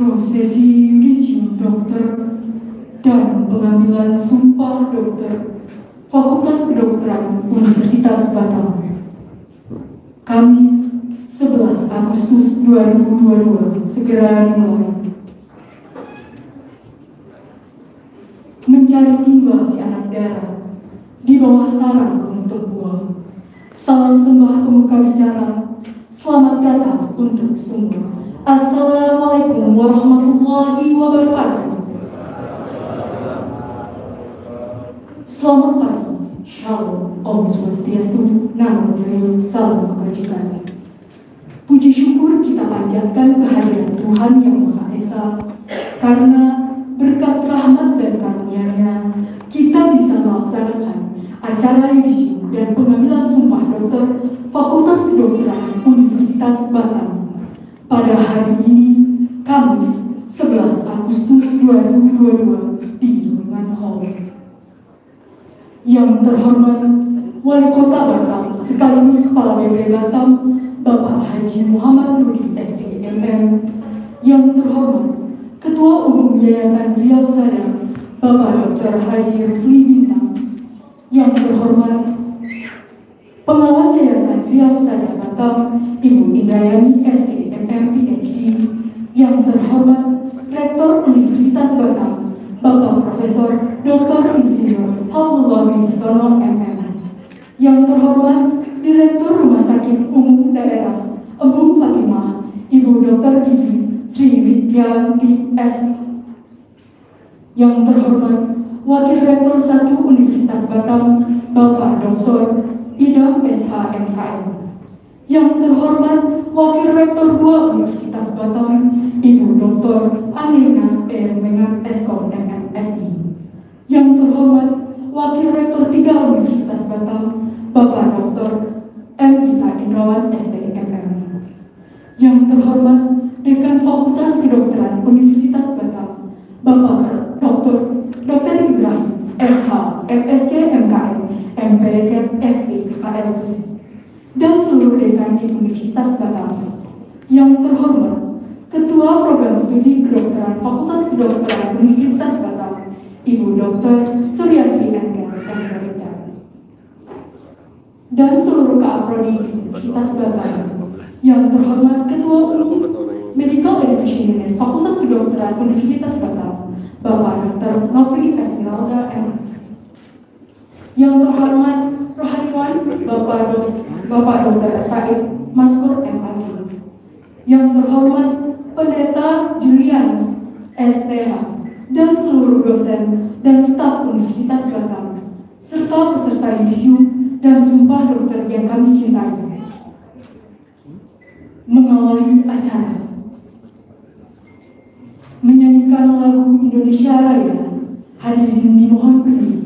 Prosesi yudisium dokter dan pengambilan sumpah dokter Fakultas Kedokteran Universitas Batam. Kamis 11 Agustus 2022 segera dimulai. Mencari tinggal si anak darah di bawah sarang untuk buah. Salam sembah pembuka bicara. Selamat datang untuk semua. Assalamualaikum warahmatullahi wabarakatuh. Selamat pagi, Shalom, Om Swastiastu, Namo Buddhaya, Salam Kebajikan. Puji syukur kita panjatkan kehadiran Tuhan Yang Maha Esa, karena berkat rahmat dan karunia-Nya kita bisa melaksanakan acara yudisium dan pengambilan sumpah dokter Fakultas Kedokteran Universitas Batam pada hari ini, Kamis 11 Agustus 2022 di Lungan Hall. Yang terhormat Wali Kota Batam sekaligus Kepala BP Batam, Bapak Haji Muhammad Rudi SPMM. Yang terhormat Ketua Umum Yayasan Riau Sada, Bapak Dr. Haji Rusli Bintang. Yang terhormat Pengawas Yayasan Riau Sada Batam, Ibu Indrayani SPMM PhD. Yang terhormat Rektor Universitas Batam, Bapak Profesor Dr. Insinyur Abdullah Wibisono MM. Yang terhormat Direktur Rumah Sakit Umum Daerah Embung Fatimah, Ibu Dr. Didi Sri Widyanti S. Yang terhormat Wakil Rektor 1 Universitas Batam, Bapak Dr. Idam SH MKM. Yang terhormat Wakil Rektor 2 Universitas Batam, Ibu Dr. Anilna Mengat Eskom MSI. Yang terhormat Wakil Rektor 3 Universitas Batam, Bapak Dr. M. Gita Indrawan STMM. Yang terhormat Dekan Fakultas Kedokteran Universitas Batam, Bapak Dr. Ibrahim SH MSc MKM MPDK SP KKLB, dan seluruh dekan di Universitas Batam. Yang terhormat Ketua Program Studi Kedokteran Fakultas Kedokteran Universitas Batam, Ibu Dr. Suryati NKS MPDK, dan seluruh Kaprodi Universitas Batam. Yang terhormat Ketua Umum Medical Education Unit Fakultas Kedokteran Universitas Batam, Bapak Dr. Nopri Esmeralda MS. Yang terhormat Rohaniwan Bapak Dr. Said Maskur MAG. Yang terhormat Pendeta Julianus STH dan seluruh dosen dan staf Universitas Batam, serta peserta yudisium dan sumpah dokter yang kami cintai. Mengawali acara, menyanyikan lagu Indonesia Raya. Hadirin dimohon berdiri.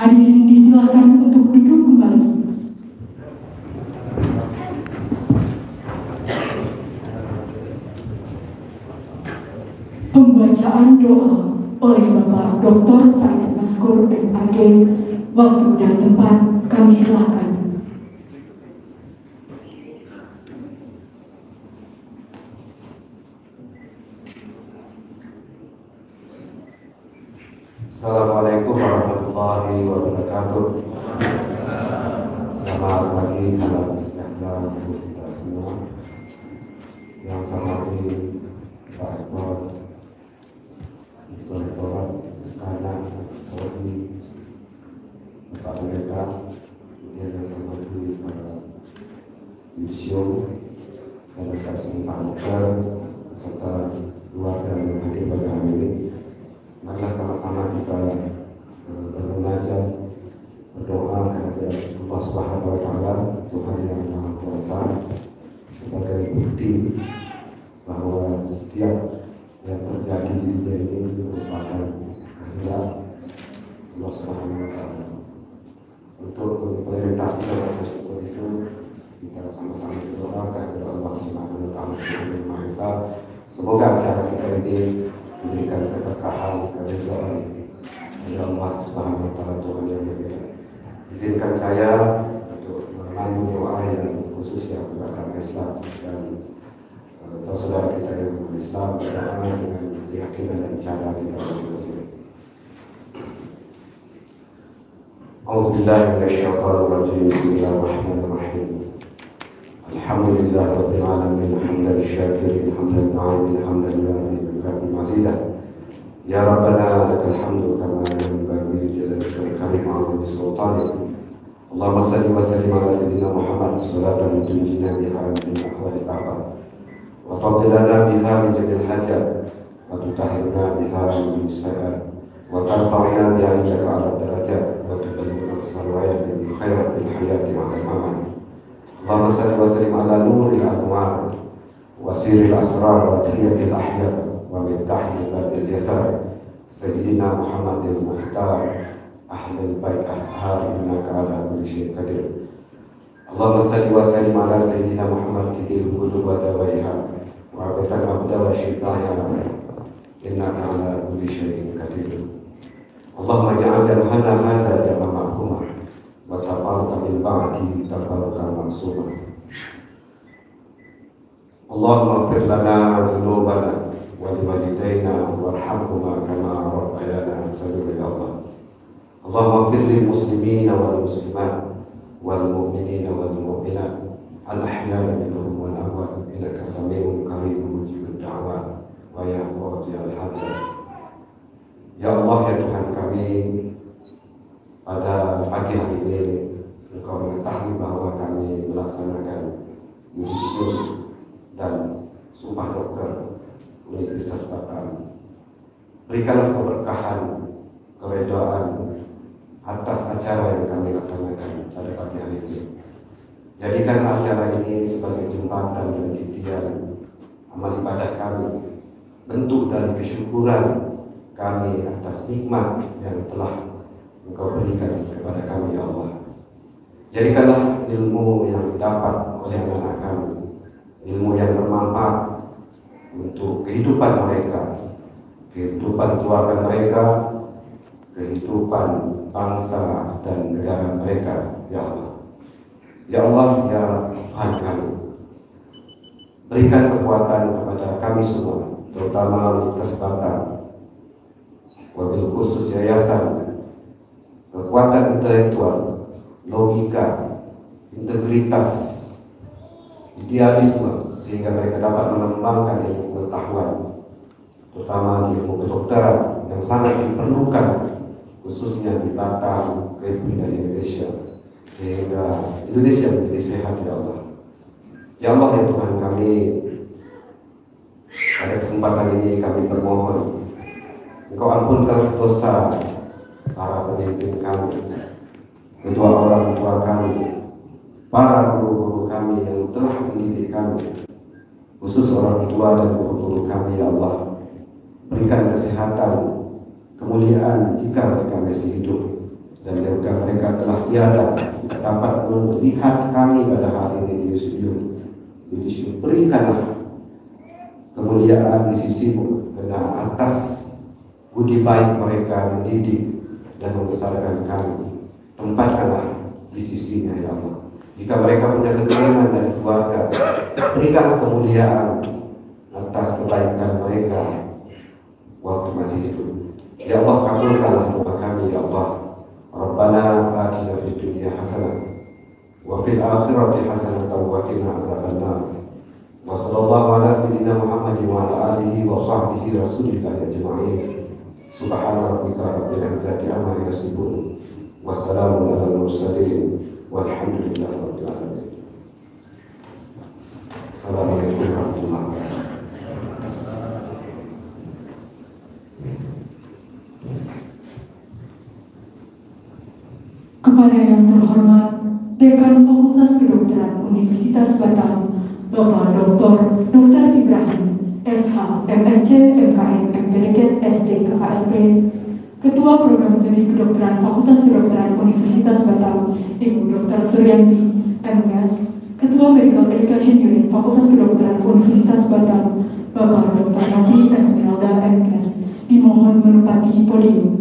Hadirin disilakan untuk duduk kembali. Pembacaan doa oleh Bapak Dr. Said Maskur MAG. Waktu dan tempat kami silakan. Assalamualaikum warahmatullahi wabarakatuh. Selamat pagi, salam sejahtera untuk kita semua. Yang saya hormati Pak Rektor, Rektorat, anak, saudari, Bapak Pendeta, yang saya hormati para Yusyo, dan semua dokter, serta keluarga yang hadir pada hari ini. Marilah sama-sama kita bermunajat, berdoa kepada Allah Subhanahu wa Ta'ala, Tuhan yang Maha Kuasa, sebagai bukti bahwa setiap yang terjadi di dunia ini merupakan kehendak Allah Subhanahu wa Ta'ala. Untuk mengimplementasikan rasa syukur itu, kita sama-sama berdoa kepada Allah Subhanahu wa Ta'ala yang Maha Esa. Semoga acara kita ini memberikan keberkahan, keridhaan dari Allah Subhanahu wa Ta'ala, Tuhan yang Maha Esa. Izinkan saya untuk memandu doa yang khusus yang kepada Islam dan saudara kita yang Islam berdoa dengan keyakinan dan cara kita masing-masing. A'udzubillahi minasyaitonir rajim. Bismillahirrahmanirrahim. Alhamdulillahirabbil alamin, hamdan syakirin, hamdan na'im, hamdan mazidah. Ya Rabbana lakal hamdu kama yanbaghi li jalalika al-karim wa 'azimi sultanik. Allahumma salli wa sallim ala sayyidina Muhammad salatan tunjina biha min ahwali al-afat wa tuqdi lana biha min jami'il hajat wa tutahhirna biha min as-sayyi'at wa tarfa'na biha indaka 'ala darajat wa tuballighna as-salawat bil khairat fil hayati wa al-amal. Allahumma salli wa sallim ala nuril anwar wa sirril asrar wa tahiyatil ahya wa mitahi babil yasar Sayyidina Muhammadil Muhtar Ahlul Bait Ahar innaka ala kulli syai'in qadir. Allahumma salli wa sallim ala Sayyidina Muhammad tidil qulub wa dawaiha wa abatal abda wa syaitana innaka ala kulli syai'in qadir. Allahumma ja'al jam'ana hadza jam'an marhumah wa taqabbal min ba'di taqabbal maksumah. Allahumma ighfir lana dhunubana wa liwalidayna warhamhuma kama rabbayana saghira ya Allah. Allahumma ighfir lil muslimina wal muslimat wal mu'minina wal mu'minat al ahya'i minhum wal amwat innaka samii'un qariibun mujibud da'wat wa ya qadiyal hajat. Ya Allah, ya Tuhan kami, pada pagi hari ini Engkau mengetahui bahwa kami melaksanakan yudisium dan sumpah dokter Universitas Batam. Berikanlah keberkahan, keredaan atas acara yang kami laksanakan pada pagi hari ini. Jadikan acara ini sebagai jembatan dan titian amal ibadah kami, bentuk dari kesyukuran kami atas nikmat yang telah Engkau berikan kepada kami ya Allah. Jadikanlah ilmu yang didapat oleh anak-anak kami, ilmu yang bermanfaat untuk kehidupan mereka, kehidupan keluarga mereka, kehidupan bangsa dan negara mereka ya Allah. Ya Allah, ya Tuhan kami, berikan kekuatan kepada kami semua, terutama Universitas Batam, wabil khusus yayasan, kekuatan intelektual, logika, integritas, idealisme, sehingga mereka dapat mengembangkan ilmu pengetahuan, terutama di ilmu kedokteran yang sangat diperlukan khususnya di Batam, Kepri dan Indonesia, sehingga Indonesia menjadi sehat ya Allah. Ya Allah ya Tuhan kami, pada kesempatan ini kami bermohon Engkau ampunkan dosa para pemimpin kami, kedua orang tua kami, para guru-guru kami yang telah mendidik kami, khusus orang tua dan guru-guru kami ya Allah. Berikan kesehatan, kemuliaan jika mereka masih hidup, dan jika mereka telah tiada dapat melihat kami pada hari ini di Yusudium. Berikanlah kemuliaan di sisimu, karena atas budi baik mereka mendidik dan membesarkan kami. Tempatkanlah di sisinya ya Allah. Jika mereka punya keturunan dan keluarga, berikanlah kemuliaan atas kebaikan mereka waktu masih hidup. Ya Allah, kabulkanlah doa kami ya Allah. Rabbana atina fid dunya hasanah wa fil akhirati hasanah wa qina azabannar. Wa sallallahu ala sayyidina Muhammadin wa ala alihi wa sahbihi rasulillah ajma'in. Subhana rabbika rabbil izzati amma yasifun. Wassalamu ala mursalin. Walhamdulillahi rabbil alamin. Assalamualaikum warahmatullahi wabarakatuh. Kepada yang terhormat Dekan Fakultas Kedokteran Universitas Batam, Bapak Dr. Ibrahim SH, MSc, MKM, MPDK, SD, KKLP, Ketua Program Studi Kedokteran Fakultas Kedokteran Universitas Batam, Ibu Dr. Suryanti, MKes, Ketua Medical Education Unit Fakultas Kedokteran Universitas Batam, Bapak Dr. Novi Esmeralda, MKes, dimohon menempati podium.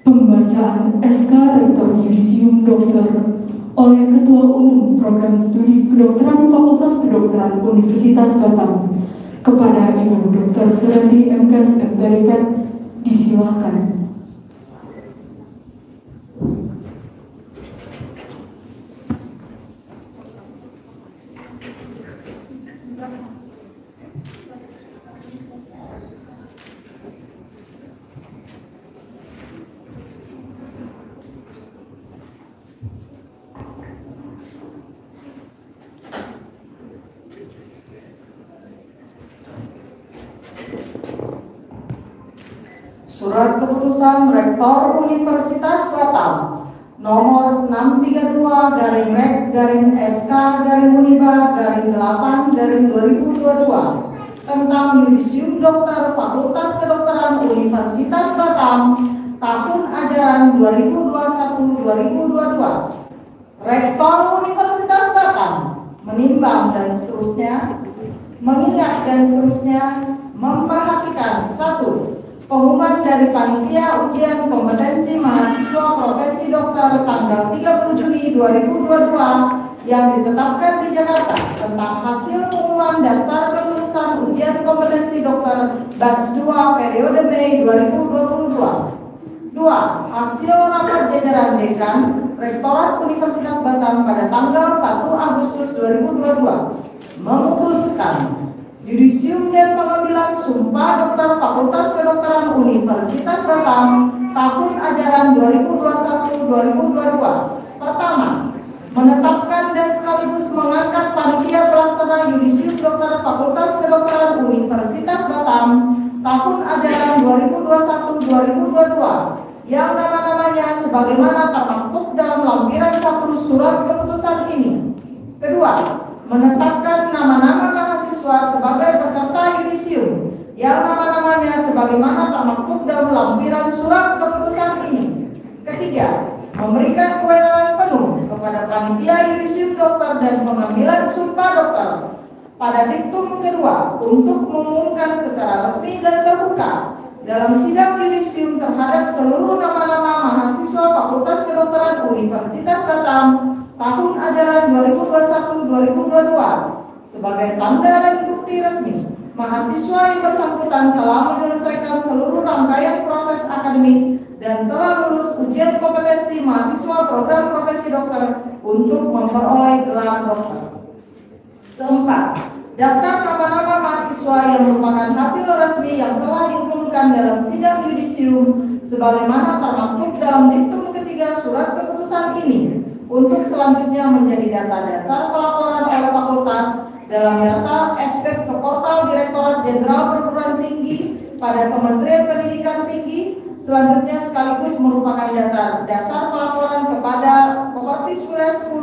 Pembacaan SK Rektor Yudisium Dokter oleh Ketua Umum Program Studi Kedokteran Fakultas Kedokteran Universitas Batam kepada Ibu Dr. Suryanti MKes MPDK, disilakan. Surat Keputusan Rektor Universitas Batam nomor 632-SK-Uniba-8-2022 tentang Yudisium Dokter Fakultas Kedokteran Universitas Batam tahun ajaran 2021-2022. Rektor Universitas Batam menimbang dan seterusnya, mengingat dan seterusnya, memperhatikan: 1. Pengumuman dari Panitia Ujian Kompetensi Mahasiswa Profesi Dokter tanggal 30 Juni 2022 yang ditetapkan di Jakarta tentang hasil pengumuman daftar kelulusan ujian kompetensi dokter batch 2 periode Mei 2022. 2. Hasil rapat jajaran dekan Rektorat Universitas Batam pada tanggal 1 Agustus 2022 memutuskan Yudisium dan pengambilan sumpah dokter Fakultas Kedokteran Universitas Batam tahun ajaran 2021-2022. Pertama, menetapkan dan sekaligus mengangkat panitia pelaksana Yudisium Dokter Fakultas Kedokteran Universitas Batam tahun ajaran 2021-2022 yang nama-namanya sebagaimana termaktub dalam lampiran 1 surat keputusan ini. Kedua, menetapkan nama-nama mahasiswa sebagai peserta yudisium yang nama-namanya sebagaimana termaktub dalam lampiran surat keputusan ini. Ketiga, memberikan kewenangan penuh kepada panitia yudisium dokter dan pengambilan sumpah dokter pada diktum kedua untuk mengumumkan secara resmi dan terbuka dalam sidang yudisium terhadap seluruh nama-nama mahasiswa Fakultas Kedokteran Universitas Batam tahun ajaran 2021-2022 sebagai tanda dan bukti resmi mahasiswa yang bersangkutan telah menyelesaikan seluruh rangkaian proses akademik dan telah lulus ujian kompetensi mahasiswa program profesi dokter untuk memperoleh gelar dokter. Keempat, daftar nama-nama mahasiswa yang merupakan hasil resmi yang telah diumumkan dalam sidang yudisium sebagaimana termaktub dalam diktum ketiga surat keputusan ini untuk selanjutnya menjadi data dasar pelaporan oleh fakultas dalam data aspek ke portal Direktorat Jenderal Perguruan Tinggi pada Kementerian Pendidikan Tinggi, selanjutnya sekaligus merupakan data dasar pelaporan kepada Kohortis Wilayah 10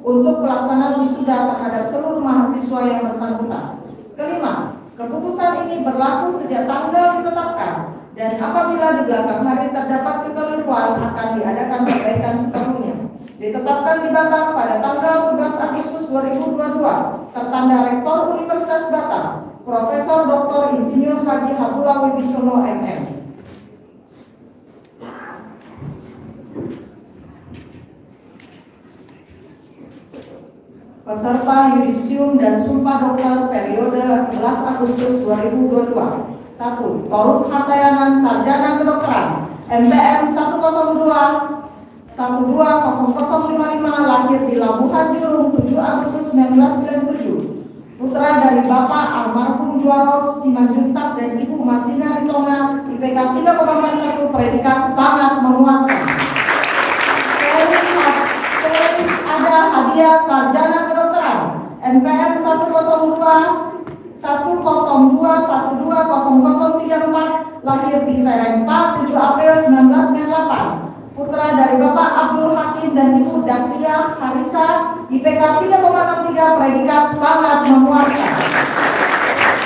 untuk pelaksanaan wisuda terhadap seluruh mahasiswa yang bersangkutan. Kelima, keputusan ini berlaku sejak tanggal ditetapkan dan apabila di belakang hari terdapat kekeliruan akan diadakan perbaikan sepenuhnya. Ditetapkan di Batam pada tanggal 11 Agustus 2022, tertanda Rektor Universitas Batam, Profesor Dr. Insinyur Haji Habibullah Wibisono MM. Peserta yudisium dan sumpah dokter periode 11 Agustus 2022. 1. Torus Hasayanan Sarjana Kedokteran MPM 102-120055 lahir di Labuhan Julung 7 Agustus 1997. Putra dari Bapak almarhum Juaros Simanjuntak dan Ibu Masina Ritonga, IPK 3,41, predikat sangat memuaskan. Ada hadiah sarjana kedokteran MPN 102-120034 lahir di Terempa 7 April 1998. Putra dari Bapak Abdul Hakim dan Ibu Dafia Harisa, IPK 3,63, predikat sangat memuaskan.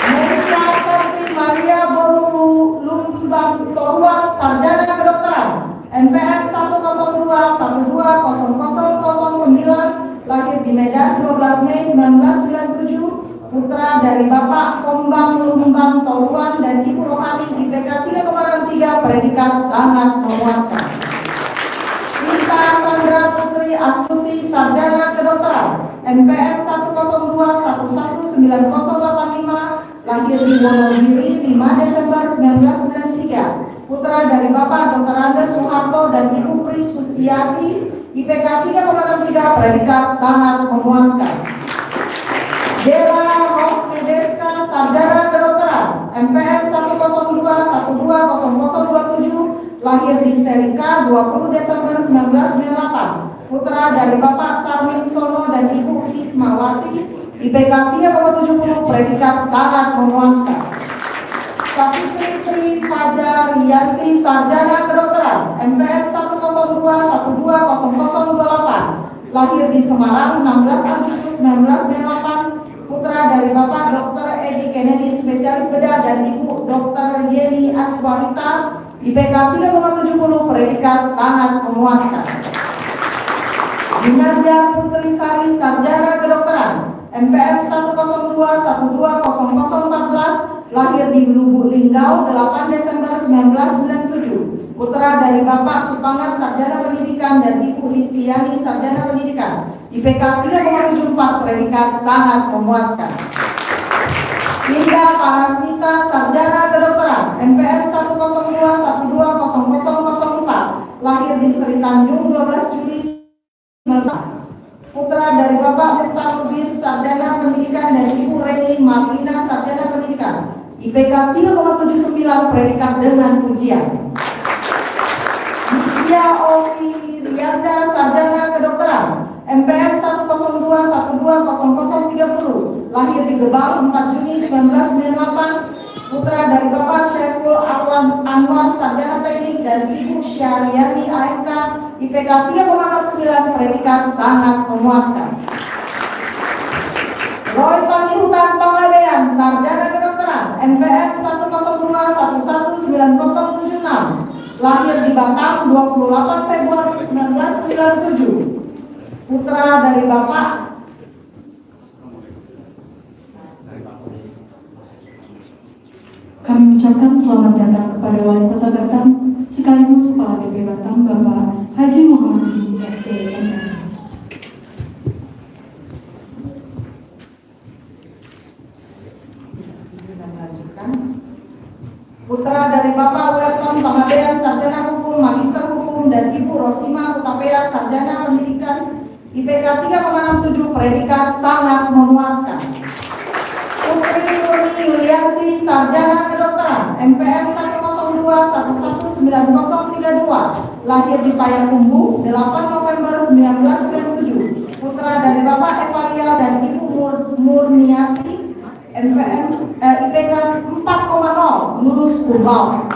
Monika Sarti Maria Boru Lumbang Toruan sarjana kedokteran MPN 102-120009 lahir di Medan 12 Mei 1997. Putra dari Bapak Kombang Lumbang Toruan dan Ibu Rohani, IPK 3,63, predikat sangat memuaskan. Sinta Sandra Putri Astuti sarjana kedokteran MPN 102-119085 lahir di Wonogiri 5 Desember 1993. Putra dari Bapak Dr. Andes Soeharto dan Ibu Pri Susiati, IPK 3,63, predikat sangat memuaskan. Dela Roh Medeska sarjana kedokteran MPN 102-120027 lahir di Serika 20 Desember 1998. Putra dari Bapak Sarmin Sono dan Ibu Ismawati, IPK 3,70, predikat sangat memuaskan. Sapitri Putri Fajar Rianti, sarjana kedokteran, MPM 102120028, lahir di Semarang 16 Agustus 1998, putra dari Bapak Dr. Edi Kennedy, spesialis bedah, dan Ibu Dr. Yeni Akswarita, IPK 3,70, predikat sangat memuaskan. Ginarja Putri Sari, sarjana kedokteran, MPM 102120014, lahir di Lubuk Linggau 8 Desember 1997, putra dari Bapak Supangat, sarjana pendidikan, dan Ibu Listiani, sarjana pendidikan, IPK 3,74, predikat sangat memuaskan. Linda Parasmita, sarjana kedokteran, MPM 102120004, lahir di Seri Tanjung 12 Juli 1999, putra dari Bapak Mukhtar Lubis, sarjana pendidikan, dan Ibu Reni Marlina, sarjana pendidikan, IPK 3,79, predikat dengan pujian. Isia Ovi Rianda, sarjana kedokteran, MPM 102120030, lahir di Gebang 4 Juni 1998, putra dari Bapak Syaiful Anwar, sarjana teknik, dan Ibu Syariani AMK, IPK 3,69, predikat sangat memuaskan. Roy Pangihutan Pangabean, sarjana kedokteran, MPM 102119076, lahir di Batam 28 Februari 1997, putra dari Bapak Kami ucapkan selamat datang kepada Wali Kota Batam sekaligus Kepala BP Batam, Bapak Haji Muhammad STM. putra dari Bapak Werton Pangabean, sarjana hukum, magister hukum, dan Ibu Rosima Hutapea, sarjana pendidikan, IPK 3,67, predikat sangat memuaskan. Putri Nurni Yulianti, sarjana kedokteran, MPM 102119032, lahir di Payakumbuh 8 November 1997, putra dari Bapak Evaria dan Ibu Murniati, MPM IPK 4,0, lulus cum laude.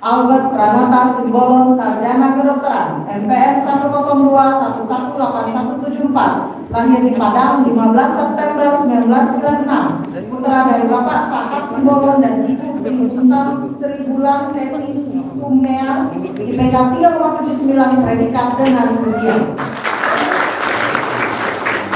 Albert Pranata Simbolon, sarjana kedokteran, MPM 102118174, lahir di Padang 15 September 1996, putra dari Bapak Sahat Simbolon dan Ibu Sri Bulan Teti Situmea, IPK 3,79, predikat dengan pujian.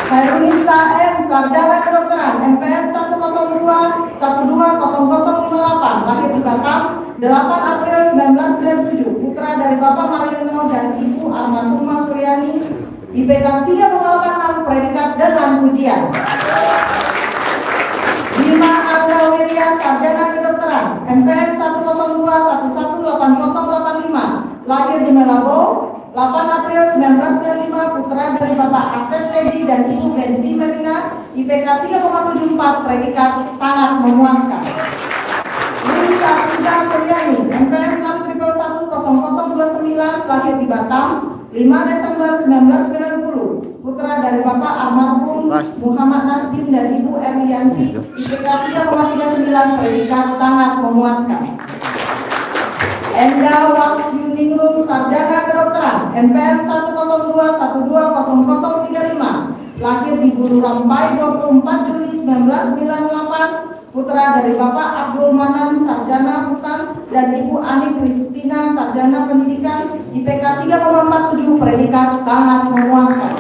Herunisa M, sarjana kedokteran, MPM 102120058, lahir di Batam 8 April 1997, putra dari Bapak Mariono dan Ibu Armatuma Suryani, IPK 3,86, predikat dengan pujian. Bima Angga Wirya, sarjana kedokteran, MPM 102118085, lahir di Melabo 8 April 1995, putra dari Bapak Asep Teddy dan Ibu Genti Merina, IPK 3,74, predikat sangat memuaskan. Lili Artiza Suryani, MPM 6111029, lahir di Batam 5 Desember 1990, putra dari Bapak almarhum Muhammad Nasdim dan Ibu Erlianti, IPK 3,39, predikat sangat memuaskan. Enda Wahyuningrum, sarjana kedokteran, MPM 102120035, lahir di Bulu Rampai 24 Juli 1998, putra dari Bapak Abdul Manan, sarjana hutan, dan Ibu Ani Kristina, sarjana pendidikan, IPK 3,47, predikat sangat memuaskan.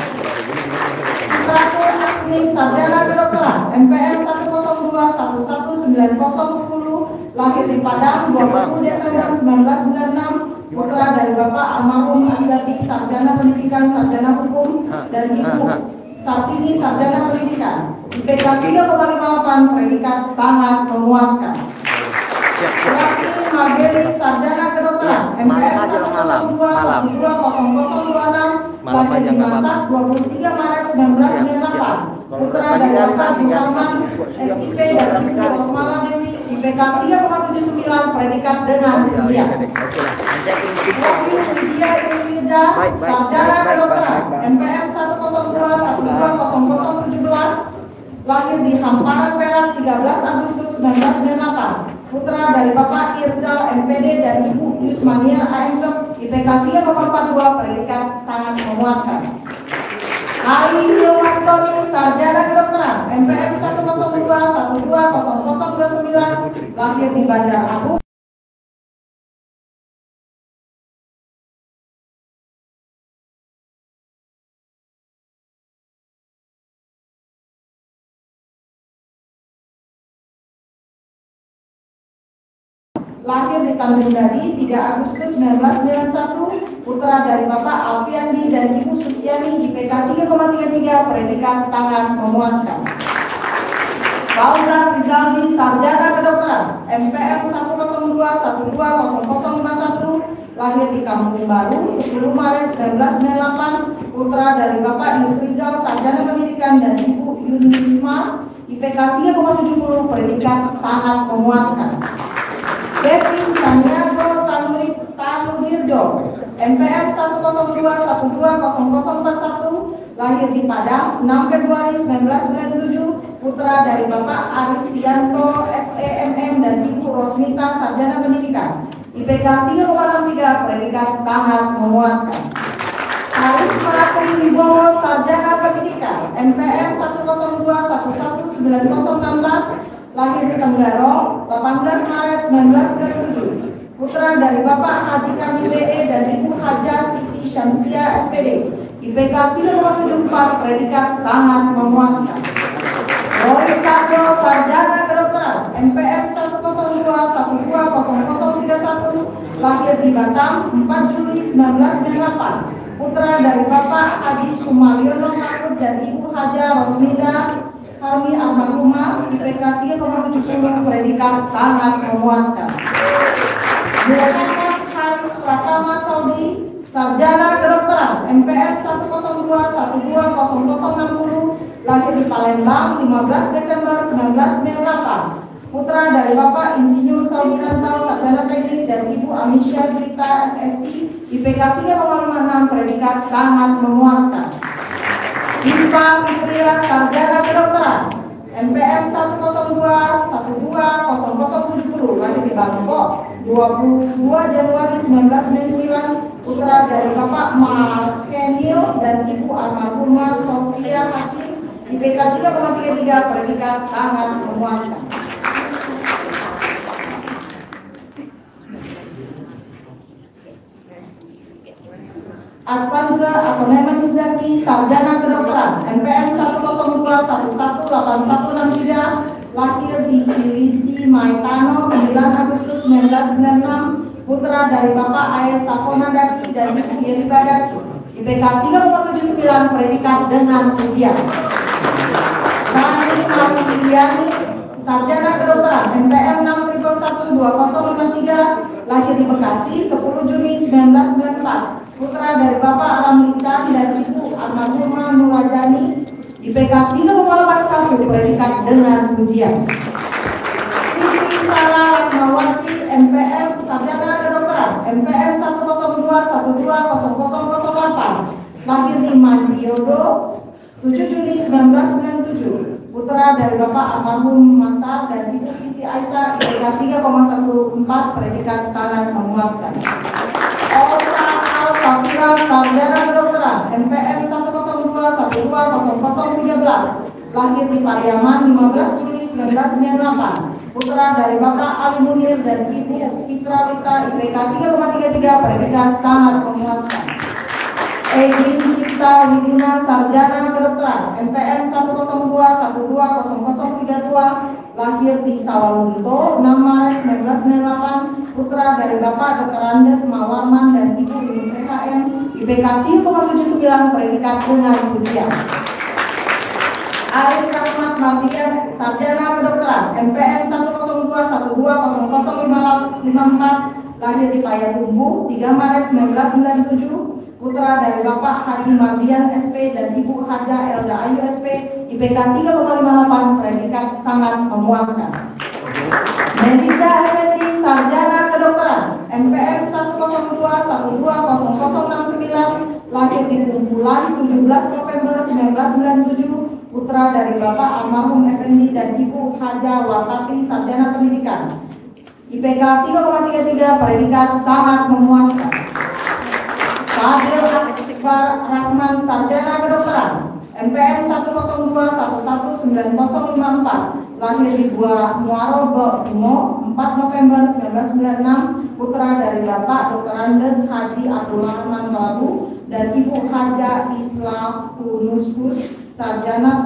Putraku Asni, sarjana kedokteran, MPM 102119010, lahir di Padang 20 Desember 1996, putra dari Bapak almarhum Azzabi, sarjana pendidikan, sarjana hukum, dan Ibu Sartini, sarjana pendidikan, IPK 3,58, predikat sangat memuaskan. Rakni Margeli, sarjana kedokteran, MPM 102120026, lahir di Masak 23 Maret 1998, putra dari Bapak Muhammad SIP dan Ibu Rosmala Dewi, IPK 3,79, predikat dengan pujian. Wahyu Widya Irwiza, sarjana kedokteran, MPM 102120017, di Hamparan Perak 13 Agustus 1998. Putra dari Bapak Irzal MPD dan Ibu Yusmania AMK IPK 3,42, predikat sangat memuaskan. Ari Hilmantoni, sarjana kedokteran, MPM 102-12-0029, lahir di Bandar Agung. Lahir di Tanjung Dadi 3 Agustus 1991, putra dari Bapak Alfiandi dan Ibu Susiani, IPK 3,33, predikat sangat memuaskan. Fauzan Rizaldi, sarjana kedokteran, MPM 102-12-0051, lahir di Kampung Baru 10 Maret 1998, putra dari Bapak Yus Rizal, sarjana pendidikan, dan Ibu Yunisma, IPK 3,70, predikat sangat memuaskan. Kevin Taniago Tanudirjo, MPM 102-12-0041, lahir di Padang 6 Februari 1997, putra dari Bapak Aristianto SEMM dan Ibu Rosmita, sarjana pendidikan, IPK 3,63, predikat sangat memuaskan. Karisma Triwibowo, sarjana pendidikan, MPM 102-11-9016, lahir di Tenggarong 18 Maret 1997, putra dari Bapak Haji Kamil BE dan Ibu Haja Siti Syamsia SPD, IPK 3,74, predikat sangat memuaskan. Roy Sardo, sarjana kedokteran, MPM 102-12-0031, lahir di Batam 4 Juli 1998, putra dari Bapak Haji Sumaryono Mahmud dan Ibu Haja Rosmida Harmi almarhumah, IPK 3,70, predikat sangat memuaskan. Muhammad Haris Pratama Saudi, sarjana kedokteran, MPM 102-12-0060, lahir di Palembang 15 Desember 1998, putra dari Bapak Insinyur Saudi Rantau, sarjana teknik, dan Ibu Amisya Grita SSI, IPK 3,56, predikat sangat memuaskan. Diva Fitria, sarjana kedokteran, MPM 102-12-0070, lahir di Bangkok 22 Januari 1999, putra dari Bapak Markenil dan Ibu almarhumah Sofia Hashim, IPK 3,33, predikat sangat memuaskan. Advanza atau Nemen Zaki, sarjana kedokteran, MPM 102-11-8163, lahir di Cilisi Maitano 9 Agustus 1996, putra dari Bapak Ayes Safona Daki dan Ibu Yeriba Daki, IPK 3,79, predikat dengan ujian. Rani Mari Iliani, sarjana kedokteran, MPM 611-2053, lahir di Bekasi 10 Juni 1994, putra dari Bapak Ramli Chan dan Ibu almarhumah Nurajani, IPK 3,81, predikat dengan ujian. Siti Sarah Rahmawati, MPM sarjana kedokteran, MPM 102-12-0008, lahir di Mandiodo 7 Juni 1997, putra dari Bapak almarhum Masar dan Ibu Siti Aisyah, IPK 3,14, predikat sangat memuaskan. Safira, sarjana kedokteran, MPM 102-12-0013, lahir di Pariaman 15 Juli 1998, putra dari Bapak Ali Munir dan Ibu Fitra Wita, IPK 3,33, predikat sangat memuaskan. Egin Cipta Widuna, sarjana kedokteran, MPM 102-12-0032, lahir di Sawalunto 6 Maret 1998, putra dari Bapak Dr. Andes Mawarman dan Ibu Yunus CHM, IPK 3,79, predikat dengan ujian. Arif Rahmat Mardian, sarjana kedokteran, MPM 102-12-0054, lahir di Payakumbuh 3 Maret 1997, putra dari Bapak Haji Mardian SP dan Ibu Haja Elda Ayu SP, IPK 3,58, predikat sangat memuaskan. Melinda Effendi, sarjana kedokteran, MPM 102-12-0069, lahir di Bungkulan 17 November 1997, putra dari Bapak almarhum Effendi dan Ibu Haja Watati, sarjana pendidikan. IPK 3,33, predikat sangat memuaskan. Fadil Akbar Rahman, sarjana kedokteran, MPM 102119054, lahir di Gua Muaro Bimo 4 November 1996, putra dari Bapak Dr. Andes Haji Abdul Rahman Labu dan Ibu Haja Islahunuskus, sarjana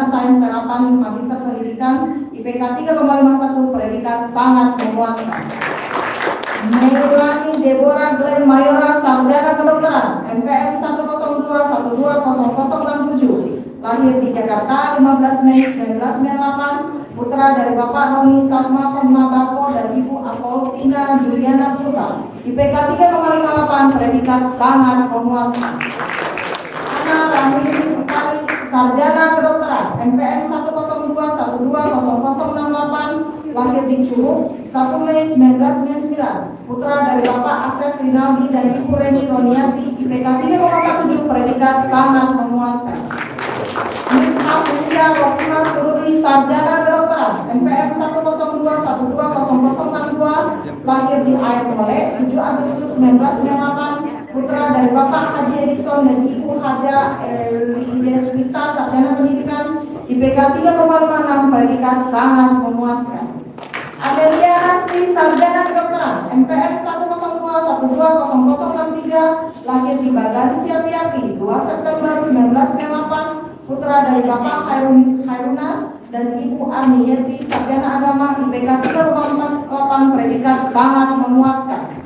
sains terapan, magister pendidikan, IPK 3,51, predikat sangat memuaskan. Maulani Deborah Glenn Mayora, sarjana kedokteran, MPM 102120067, lahir di Jakarta 15 Mei 1998, putra dari Bapak Roni Salma Pemabako dan Ibu Apoltina Juliana Putra, IPK 3,58, predikat sangat memuaskan. Ana Rahmi Utari, sarjana kedokteran, MPM 102120068, lahir di Curug 1 Mei 1999, putra dari Bapak Asep Rinaldi dan Ibu Reni Roniati, IPK 3,47, predikat sangat memuaskan. Nurhafizah Rohina Sururi, sarjana kedokteran, MPM 102120062, lahir di Air Melek 7 Agustus 1998, putra dari Bapak Haji Edison dan Ibu Haja Elideswita, sarjana pendidikan, IPK 3,56, predikat sangat memuaskan. Adelia Rasti, sarjana kedokteran, MPM 102120063, lahir di Bagari Siapiapi 2 September 1998, putra dari Bapak Khairunas dan Ibu Arniyeti, sarjana agama, IPK 3,48, predikat sangat memuaskan.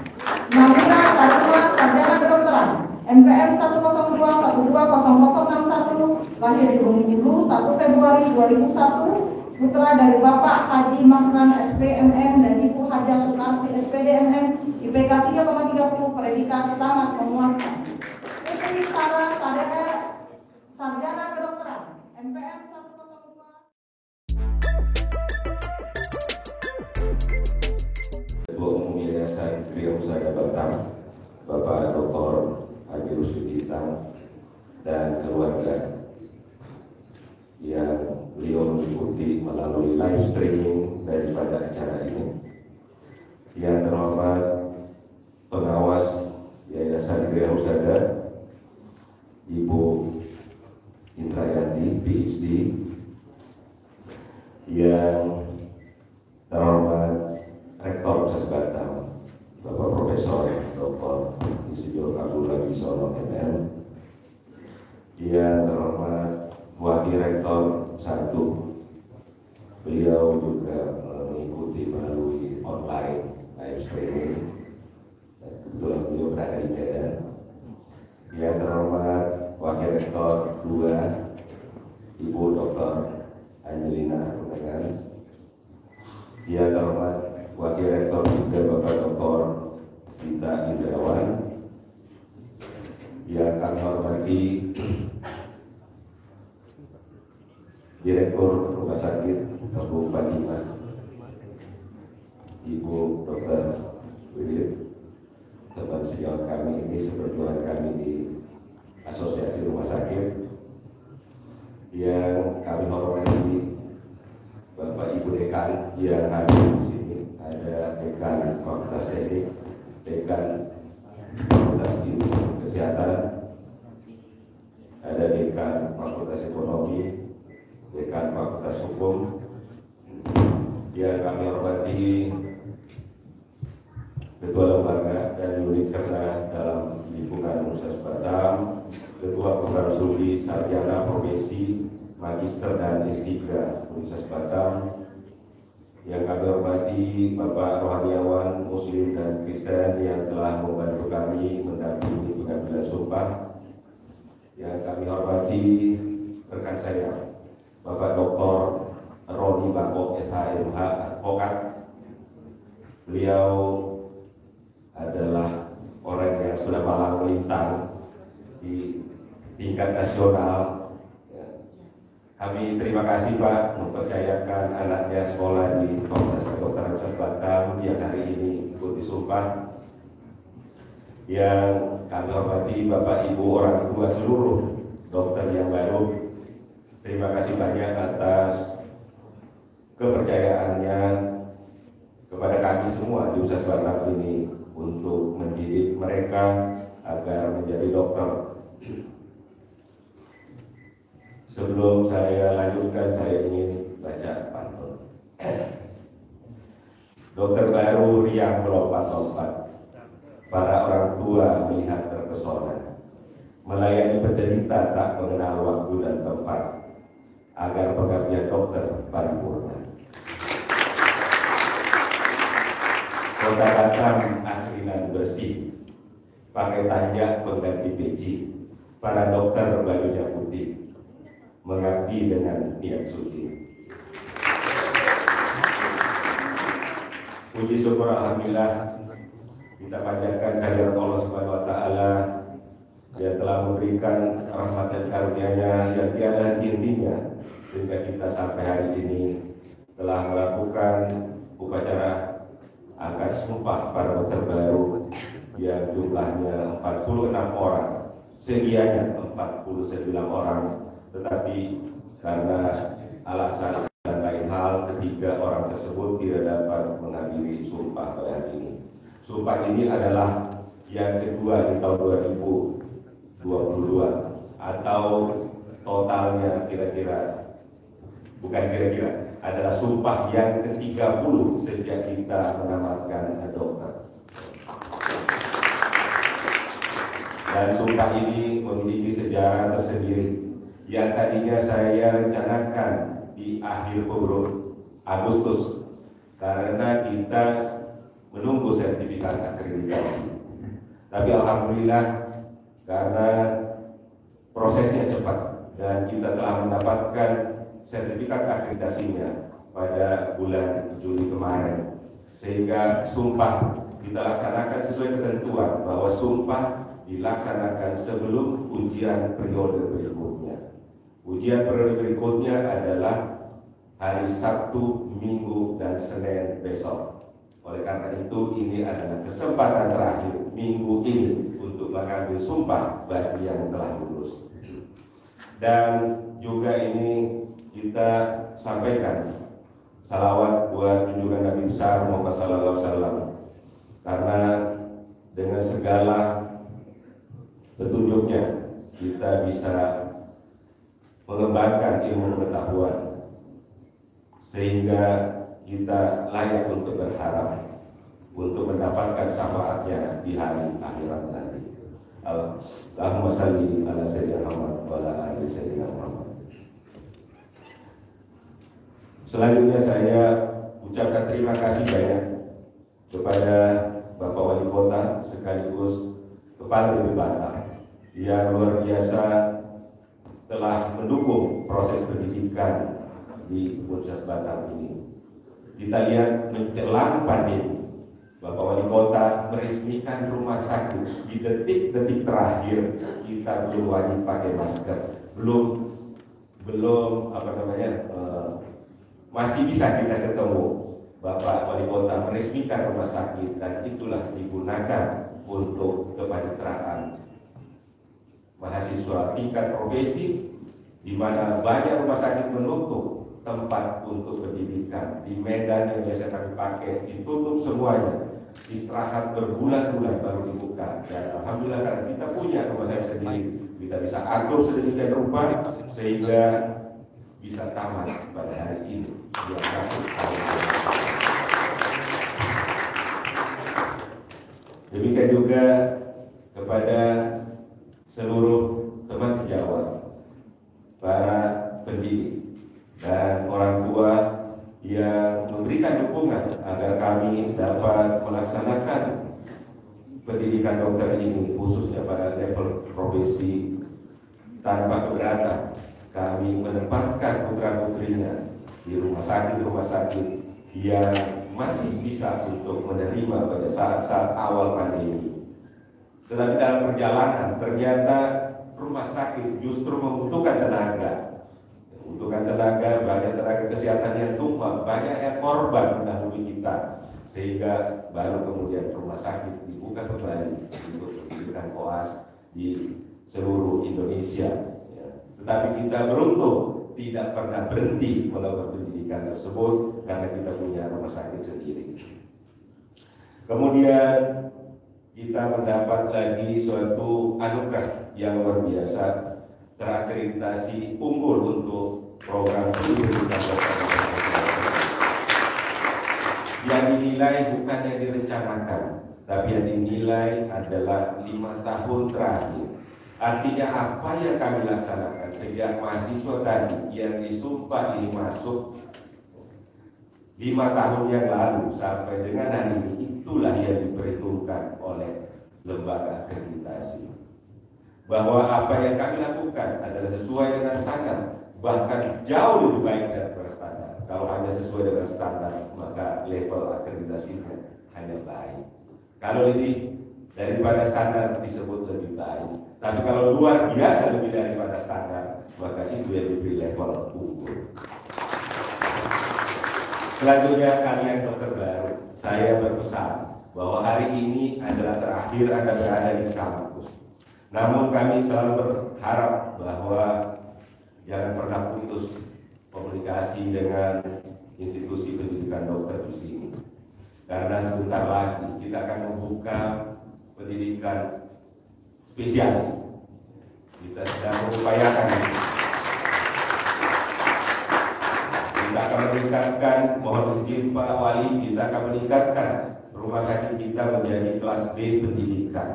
Nabila Karima, sarjana kedokteran, MPM 102120061, lahir di Bengkulu 1 Februari 2001, putra dari Bapak Haji Mahran SPMM dan Ibu Haja Sukarsi SPDMM, IPK 3,30, predikat sangat memuaskan. Putri Sarah Sadera, sarjana kedokteran, MPM 102. Ketua Umum Yayasan Kriya Husada Batam, Bapak Dr. Haji Rusdi Bintang dan keluarga yang beliau mengikuti melalui live streaming daripada acara ini. Yang terhormat pengawas Yayasan Kriya Husada, Ibu Indrayati, PhD. Yang terhormat Rektor Universitas Batam, Bapak Profesor Dr. Insinyur Abdullah Bisono MM. Yang terhormat Wakil Rektor 1, beliau juga mengikuti melalui online live streaming dan kebetulan beliau berada di Medan. Yang terhormat Wakil Rektor 2, Ibu Dr. Angelina Rumengan. Yang terhormat Wakil Rektor 3, Bapak Dr. Vita Indrawan. Yang kami hormati Direktur Rumah Sakit Kampung Fatimah, Ibu Dr. Widit, teman sejawat kami ini, seperjuangan kami di Asosiasi Rumah Sakit. Yang kami hormati Bapak Ibu Dekan yang hadir di sini, ada Dekan Fakultas Teknik, Dekan Fakultas Ilmu Kesehatan, ada Dekan Fakultas Ekonomi, Dekan Fakultas Hukum. Yang kami hormati Ketua Lembaga dan Unit Kerja dalam lingkungan Universitas Batam, Ketua Program Studi Sarjana Profesi Magister dan S3 Universitas Batam. Yang kami hormati Bapak rohaniawan Muslim dan Kristen yang telah membantu kami mendampingi pengambilan sumpah. Yang kami hormati rekan saya Bapak Dr. Roni Bako SHMH, advokat. Beliau adalah orang yang sudah malang melintang di tingkat nasional. Kami terima kasih Pak mempercayakan anaknya sekolah di Fakultas Kedokteran Universitas Batam yang hari ini ikut disumpah. Yang kami hormati Bapak Ibu orang tua seluruh dokter yang baru, Terima kasih banyak atas kepercayaannya kepada kami semua di Universitas Batam ini untuk mendidik mereka agar menjadi dokter. Sebelum saya lanjutkan, saya ingin baca pantun. Dokter baru yang melompat-lompat, para orang tua melihat terpesona, melayani penderita tak mengenal waktu dan tempat, agar pengabdian dokter paripurna. Kota Batam asri dan bersih, pakai tanjak pengganti peci, para dokter bajunya putih, mengabdi dengan niat suci. Puji syukur alhamdulillah kita panjatkan kehadirat Allah Subhanahu wa taala yang telah memberikan rahmat dan karunia-Nya yang tiada henti-hentinya sehingga kita sampai hari ini telah melakukan upacara angkat sumpah para dokter baru yang jumlahnya 46 orang, sedianya 49 orang, tetapi karena alasan dan lain hal ketiga orang tersebut tidak dapat menghadiri sumpah pada hari ini. Sumpah ini adalah yang kedua di tahun 2022 atau totalnya adalah sumpah yang ke-30 sejak kita menamatkan dokter. Dan sumpah ini memiliki sejarah tersendiri yang tadinya saya rencanakan di akhir Agustus karena kita menunggu sertifikat akreditasi. Tapi alhamdulillah karena prosesnya cepat dan kita telah mendapatkan sertifikat akreditasinya pada bulan Juli kemarin, sehingga sumpah kita laksanakan sesuai ketentuan bahwa sumpah dilaksanakan sebelum ujian periode berikutnya. Ujian periode berikutnya adalah hari Sabtu, Minggu, dan Senin besok. Oleh karena itu ini adalah kesempatan terakhir minggu ini untuk mengambil sumpah bagi yang telah lulus. Dan juga ini kita sampaikan salawat buat junjungan Nabi besar Muhammad sallallahu alaihi wasallam, karena dengan segala petunjuknya kita bisa mengembangkan ilmu pengetahuan sehingga kita layak untuk berharap untuk mendapatkan syafaatnya di hari akhirat nanti. Allahumma salli ala sayyidina Muhammad wa ala ali sayyidina Muhammad. Selanjutnya saya ucapkan terima kasih banyak kepada Bapak Wali Kota sekaligus Kepala BPM Batam yang luar biasa telah mendukung proses pendidikan di Universitas Batam ini. Kita lihat menjelang pandemi, Bapak Wali Kota meresmikan rumah sakit di detik-detik terakhir. Kita belum wajib pakai masker, masih bisa kita ketemu. Bapak Wali Kota meresmikan rumah sakit dan itulah digunakan untuk kepaniteraan mahasiswa tingkat profesi, di mana banyak rumah sakit menutup tempat untuk pendidikan. Di Medan yang biasa kami pakai ditutup semuanya, istirahat berbulan-bulan baru dibuka. Dan alhamdulillah karena kita punya rumah sakit sendiri, kita bisa atur sedemikian rupa sehingga bisa tamat pada hari ini. Demikian juga kepada seluruh teman sejawat, para pendidik dan orang tua yang memberikan dukungan agar kami dapat melaksanakan pendidikan dokter ini, khususnya pada level profesi tanpa keberatan. Kami menempatkan putra-putrinya di rumah sakit yang masih bisa untuk menerima pada saat-saat awal pandemi. Tetapi dalam perjalanan ternyata rumah sakit justru membutuhkan tenaga. Banyak tenaga kesehatan yang tumpah, banyak yang korban mendahului kita, sehingga baru kemudian rumah sakit dibuka kembali untuk pendidikan koas di seluruh Indonesia. Tetapi kita beruntung tidak pernah berhenti melakukan pendidikan tersebut karena kita punya rumah sakit sendiri. Kemudian kita mendapat lagi suatu anugerah yang luar biasa, terakreditasi unggul untuk program pendidikan dokter yang dinilai bukan yang direncanakan, tapi yang dinilai adalah 5 tahun terakhir. Artinya apa yang kami laksanakan sejak mahasiswa tadi yang disumpah ini masuk 5 tahun yang lalu sampai dengan hari ini, itulah yang diperhitungkan oleh lembaga akreditasi. Bahwa apa yang kami lakukan adalah sesuai dengan standar, bahkan jauh lebih baik daripada standar. Kalau hanya sesuai dengan standar, maka level akreditasinya hanya baik. Kalau lebih daripada standar disebut lebih baik. Tapi kalau luar biasa lebih daripada standar, maka itu yang diberi level unggul. Selanjutnya kalian dokter baru, saya berpesan bahwa hari ini adalah terakhir Anda berada di kampus. Namun kami selalu berharap bahwa jangan pernah putus komunikasi dengan institusi pendidikan dokter di sini. Karena sebentar lagi kita akan membuka pendidikan spesialis. Kita sedang mengupayakan. Kita akan meningkatkan, mohon izin Pak Wali, kita akan meningkatkan rumah sakit kita menjadi kelas B pendidikan.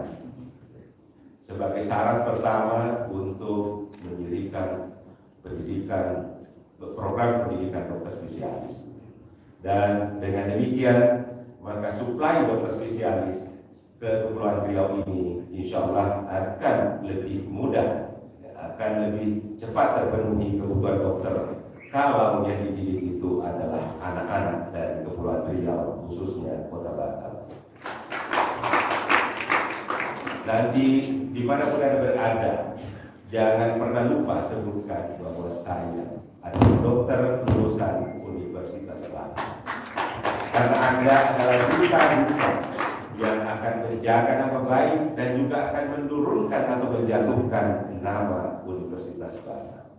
Sebagai syarat pertama untuk mendirikan pendidikan, program pendidikan dokter spesialis. Dan dengan demikian, maka suplai dokter spesialis ke Kepulauan Riau ini insya Allah akan lebih mudah, akan lebih cepat terpenuhi kebutuhan dokter kalau yang dididik itu adalah anak-anak dari Kepulauan Riau, khususnya Kota Batam. Dan dimanapun Anda berada, jangan pernah lupa sebutkan bahwa saya adalah dokter lulusan Universitas Batam. Karena Anda adalah duta-duta yang akan menjaga nama baik dan juga akan menurunkan atau menjatuhkan nama Universitas Batam.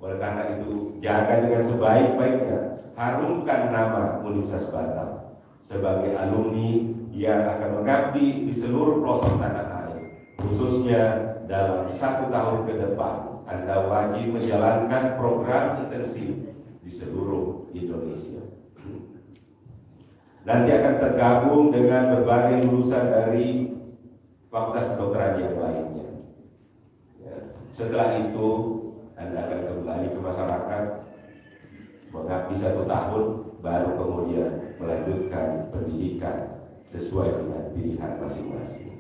Oleh karena itu, jaga dengan sebaik-baiknya, harumkan nama Universitas Batam sebagai alumni yang akan mengabdi di seluruh pelosok tanah air, khususnya dalam 1 tahun ke depan. Anda wajib menjalankan program intensif di seluruh Indonesia. Nanti akan tergabung dengan berbagai lulusan dari fakultas kedokteran yang lainnya. Ya. Setelah itu Anda akan kembali ke masyarakat, mengabdi 1 tahun, baru kemudian melanjutkan pendidikan sesuai dengan pilihan masing-masing.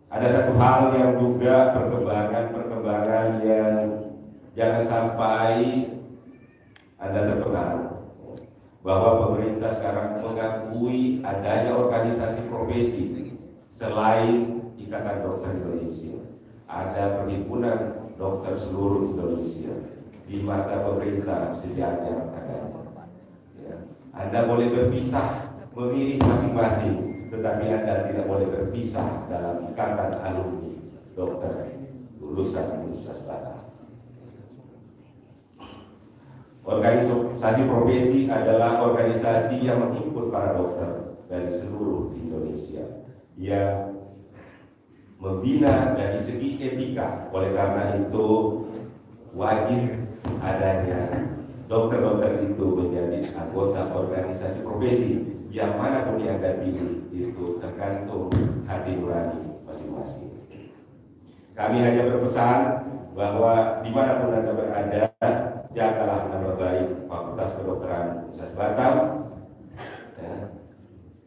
Ada satu hal yang juga perkembangan yang jangan sampai Anda terpengaruh, bahwa pemerintah sekarang mengakui adanya organisasi profesi selain Ikatan Dokter Indonesia. Ada Perhimpunan Dokter seluruh Indonesia, di mata pemerintah sejajar adanya. Ya. Anda boleh berpisah, memilih masing-masing, tetapi Anda tidak boleh berpisah dalam ikatan alumni dokter lulusan Universitas Batam. Organisasi profesi adalah organisasi yang menghimpun para dokter dari seluruh Indonesia yang membina dari segi etika. Oleh karena itu wajib adanya dokter-dokter itu menjadi anggota organisasi profesi yang manapun yang Anda pilih, itu tergantung hati nurani masing-masing. Kami hanya berpesan bahwa dimanapun Anda berada, jagalah nama baik Fakultas Kedokteran Universitas Batam, ya,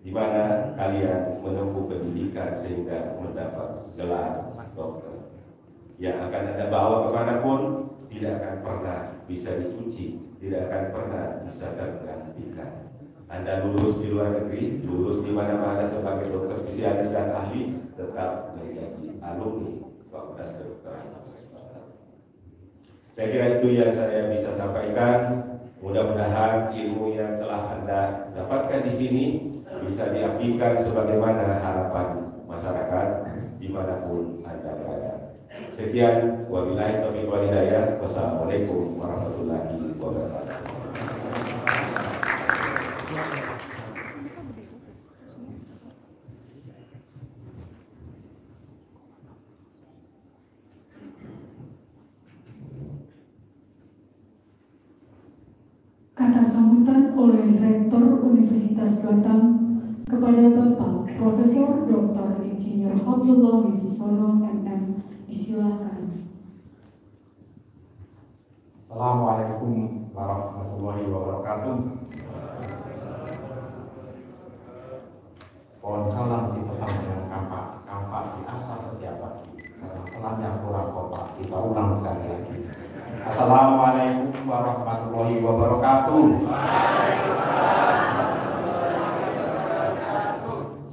di mana kalian menempuh pendidikan sehingga mendapat gelar dokter yang akan Anda bawa kemanapun, tidak akan pernah bisa dicuci, tidak akan pernah bisa tergantikan. Anda lulus di luar negeri, lulus di mana-mana sebagai dokter spesialis dan ahli, tetap menjadi alumni Fakultas Kedokteran. Saya kira itu yang saya bisa sampaikan. Mudah-mudahan ilmu yang telah Anda dapatkan di sini bisa diabdikan sebagaimana harapan masyarakat dimanapun Anda berada. Sekian, wabillahi taufiq wal hidayah. Wassalamualaikum warahmatullahi wabarakatuh. Kata sambutan oleh Rektor Universitas Batam kepada Bapak Profesor Dr. Insinyur Abdullah Wibisono MM, disilakan. Assalamualaikum warahmatullahi wabarakatuh. Pohon salam di petang dengan kampak di asal setiap pagi. Karena salam yang kurang kompak, kita ulang sekali lagi. Assalamualaikum warahmatullahi wabarakatuh.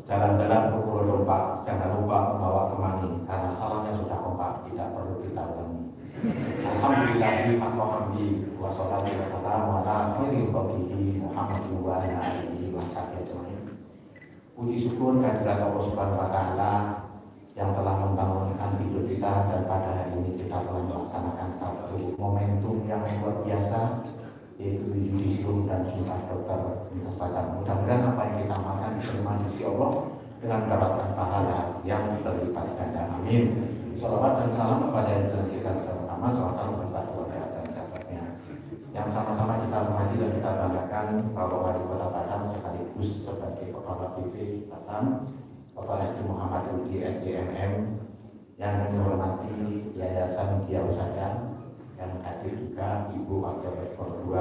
Jalan-jalan ke Pulau Dompa, jangan lupa membawa kemani, karena salamnya sudah kompak, tidak perlu kita ulangi. Alhamdulillahirrahmanirrahim. Wassalatu wassalamu ala khairil khalqihi Muhammadin wa ala alihi wa sahbihi ajmain. Puji syukur kehadirat Allah Subhanahu wa taala yang telah membangunkan hidup kita, dan pada hari ini kita telah melaksanakan satu momentum yang luar biasa, yaitu yudisium dan sumpah dokter Universitas Batam. Mudah-mudahan apa yang kita makan diterima di sisi Allah dengan mendapatkan pahala yang berlipat ganda. Amin. Salawat dan salam kepada yang telah kita bersama, sama-sama beserta keluarga dan sahabatnya. Yang sama-sama kita hormati dan kita banggakan Bapak Wali Kota Batam sekaligus sebagai Kepala BP Batam, Bapak Haji Muhammad Rudi SDMM, yang kami hormati Yayasan Dia Usaha, yang hadir juga Ibu Wakil Rektor 2,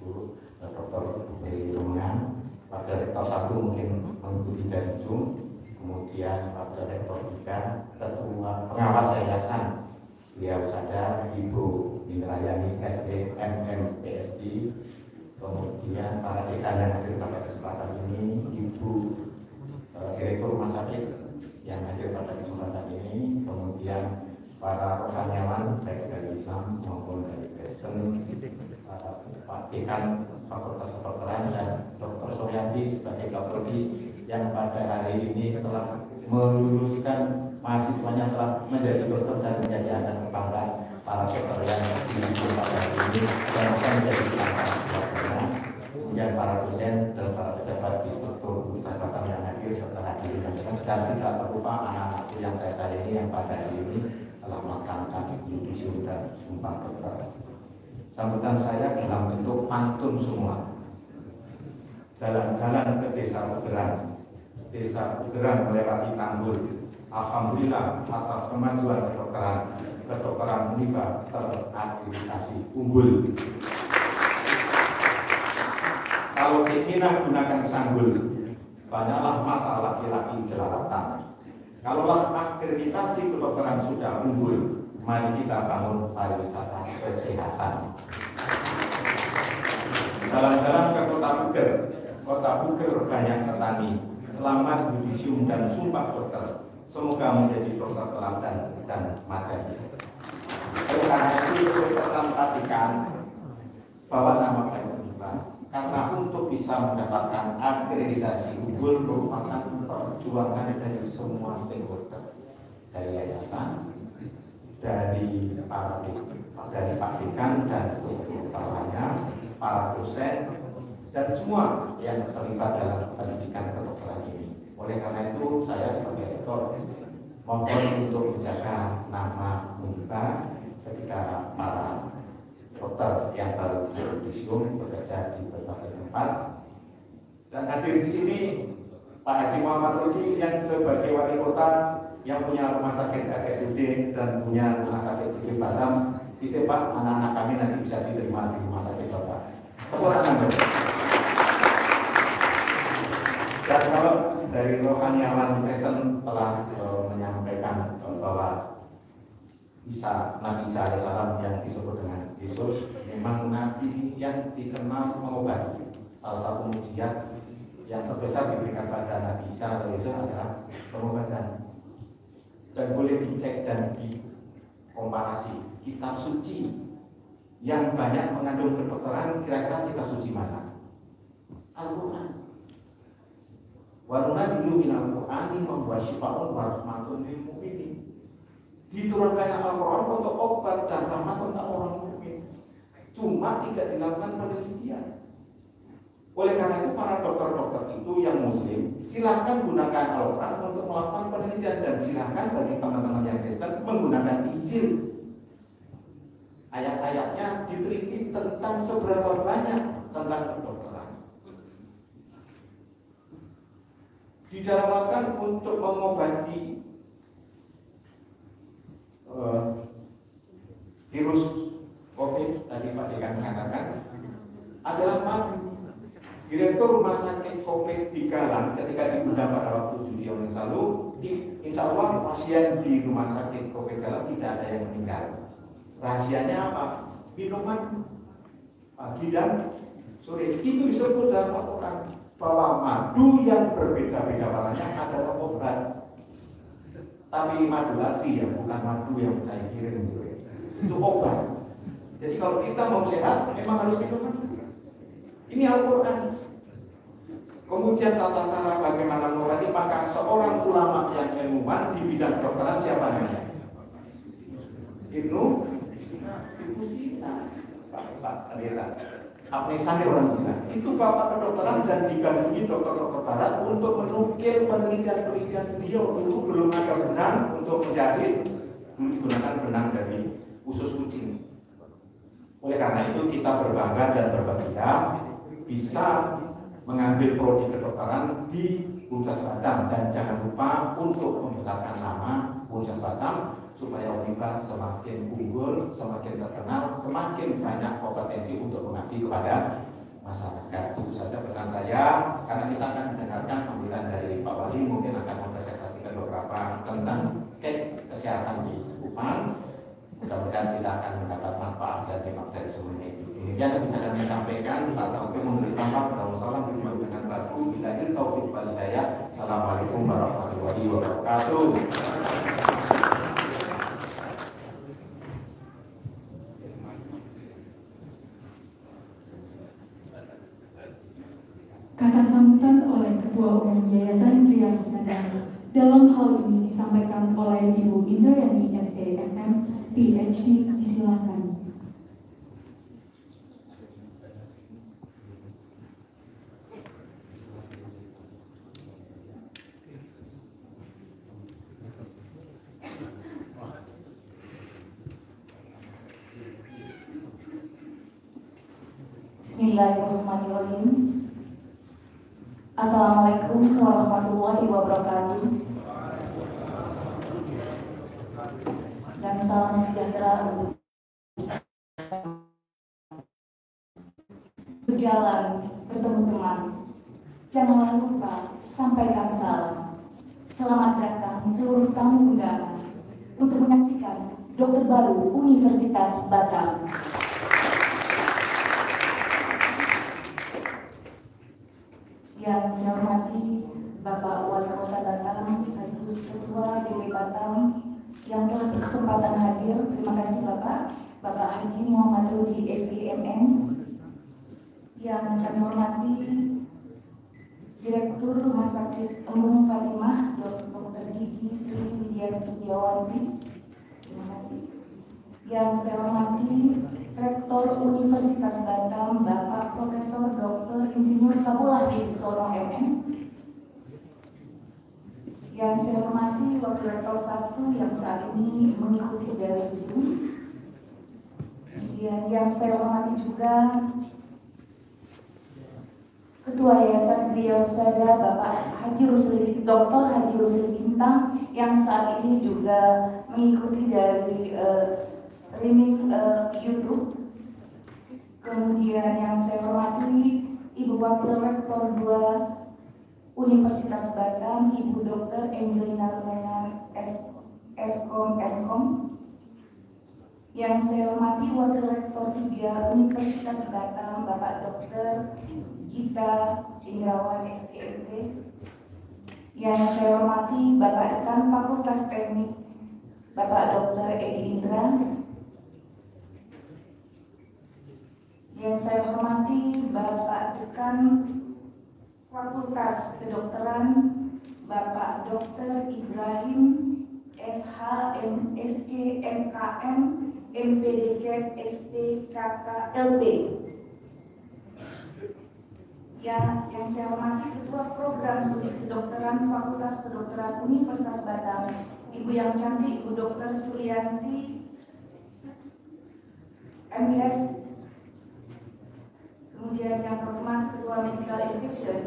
Ibu Dr. Heri Rungan, Wakil Rektor 1 mungkin mengikuti dari Zoom, kemudian Wakil Rektor 3, Ketua Pengawas Yayasan Dia Usaha, Ibu Indrayani SDMM PSD, kemudian para dekan yang hadir pada kesempatan ini, Ibu Direktur Rumah Sakit yang hadir pada kesempatan ini, kemudian para rohaniawan baik dari Islam maupun dari Kristen, Pak Dekan Fakultas Kedokteran dan Dr. Suryanti sebagai Kapolri yang pada hari ini telah meluluskan mahasiswanya telah menjadi dokter dan menjadi anak kebanggaan para dokter yang dididik pada hari ini dan akan menjadi kebanggaan keluarganya. Kemudian para dosen dan para pejabat di struktur Universitas Batam yang hadir serta hadirin yang dekat, dan tidak terlupa anak-anakku yang saya sayangi yang pada hari ini telah melaksanakan yudisium dan sumpah dokter. Sambutan saya dalam bentuk pantun semua. Jalan-jalan ke desa Bugeran melewati Tanggul. Alhamdulillah atas kemajuan kedokteran Uniba terakreditasi unggul. Kalau keinginan gunakan sanggul, banyaklah mata laki-laki jelalatan. Kalaulah akreditasi kedokteran sudah unggul, mari kita bangun pariwisata kesehatan. Jalan-jalan ke Kota Buger banyak petani. Selamat yudisium dan sumpah dokter. Semoga menjadi dokter teladan dan materi. Oleh karena itu, pesan tadikan bahwa nama baik karena untuk bisa mendapatkan akreditasi unggul merupakan perjuangan dari semua stakeholder, dari yayasan, dari Pak Dekan dan seluruh bawahnya, para dosen, dan semua yang terlibat dalam pendidikan kedokteran ini. Oleh karena itu, saya sebagai rektor mohon untuk menjaga nama Uniba ketika para dokter yang baru yudisium bekerja di berbagai tempat. Dan hadir di sini Pak Haji Muhammad Rudi yang sebagai wali kota yang punya rumah sakit RSUD dan punya rumah sakit di Batam, di tempat anak-anak kami nanti bisa diterima di rumah sakit Bapak. Tepuk tangan. Dan kalau dari rohaniawan Kristen telah menyampaikan bahwa Nabi Isa AS yang disebut dengan Yesus memang Nabi yang dikenal mengobati. Salah satu mujizat yang terbesar diberikan pada Nabi Isa atau Yesus adalah pengobatan. Dan boleh dicek dan dikomparasi kitab suci yang banyak mengandung kedokteran, kira-kira kitab suci mana? Al-Quran. Wa nunazzilu minal Qur'ani ma huwa syifaa'un wa rahmatun lil mu'minin. Diturunkannya Al-Quran untuk obat dan rahmat untuk orang mukmin, cuma tidak dilakukan penelitian. Oleh karena itu para dokter-dokter itu yang muslim silahkan gunakan Al-Quran untuk melakukan penelitian, dan silahkan bagi teman-teman yang Kristen menggunakan Injil. Ayat-ayatnya diteliti tentang seberapa banyak tentang kedokteran. Didalilkan untuk mengobati virus COVID, tadi Pak Dekan mengatakan adalah madu. Direktur Rumah Sakit COVID di Galang ketika diundang pada waktu Juli yang lalu, insya Allah pasien di Rumah Sakit COVID Galang tidak ada yang meninggal. Rahasianya apa? Minuman pagi dan sore. Itu disebut dalam Al-Quran bahwa madu yang berbeda-beda warnanya adalah obat. Tapi madu asli ya, bukan madu yang saya kirim gitu ya. Itu obat. Jadi kalau kita mau sehat, memang harus minum madu. Ini Al-Quran. Kemudian tata cara bagaimana mengobati, maka seorang ulama yang ilmuwan di bidang kedokteran siapa namanya? Ibnu Sina, Pak Adela. Apnesani orang Cina. Itu bapak kedokteran dan digandungi dokter-dokter barat untuk menukil penelitian-penelitian beliau. Dulu belum ada benang untuk menjahit, dulu digunakan benang dari usus kucing. Oleh karena itu kita berbangga dan berbangga bisa mengambil prodi kedokteran di Universitas Batam, dan jangan lupa untuk membesarkan nama Universitas Batam supaya Univa semakin unggul, semakin terkenal, semakin banyak kompetensi untuk mengabdi kepada masyarakat. Itu saja pesan saya, karena kita akan mendengarkan sambilan dari Pak Wali, mungkin akan mempresentasikan beberapa tentang kesehatan di Sekupang. Mudah-mudahan kita akan mendapat manfaat dan hikmah dari semuanya itu. Demikian yang bisa kami sampaikan. Untuk memberi tambahan, wassalamualaikum warahmatullahi wabarakatuh. Assalamualaikum warahmatullahi wabarakatuh. Kata sambutan oleh Ketua Umum Yayasan Pria Nusantara dalam hal ini disampaikan oleh Ibu Indrayani STMM, PhD, disilakan. Bismillahirrahmanirrahim. Assalamualaikum warahmatullahi wabarakatuh. Dan salam sejahtera untuk berjalan, bertemu teman. Janganlah lupa sampaikan salam. Selamat datang seluruh tamu undangan untuk menyaksikan Dokter Baru Universitas Batam. Yang saya hormati Bapak Wali Kota Batam sekaligus Ketua DW Batam yang telah berkesempatan hadir. Terima kasih Bapak Haji Muhammad Rudi SIMM. Yang kami hormati Direktur Rumah Sakit Umum Fatimah Dr. Gigi Sri Widya Setiawanti. Terima kasih. Yang saya hormati Rektor Universitas Batam Bapak Profesor Dr. Insinyur Kabulah Sono MM. Yang saya hormati Wakil Rektor 1 yang saat ini mengikuti dari Zoom. Kemudian yang saya hormati juga Ketua Yayasan Kriya Husada Bapak Haji Rusli, Dr. Haji Rusli Bintang yang saat ini juga mengikuti dari streaming YouTube. Kemudian yang saya hormati Ibu Wakil Rektor 2 Universitas Batam, Ibu Dr. Angelina Lumena Eskom Enkom. Yang saya hormati Wakil Rektor 3 Universitas Batam, Bapak Dr. Gita Indrawan SPMT. Yang saya hormati Bapak Dekan Fakultas Teknik, Bapak Dr. Edi Indra. Yang saya hormati Bapak Dekan Fakultas Kedokteran, Bapak Dr. Ibrahim SH MSc, MKM, MPDK, SPKK, LP. Yang saya hormati Ketua Program Studi Kedokteran Fakultas Kedokteran Universitas Batam, Ibu yang cantik, Ibu Dr. Suryanti, MS. Kemudian yang terhormat Ketua Medical Education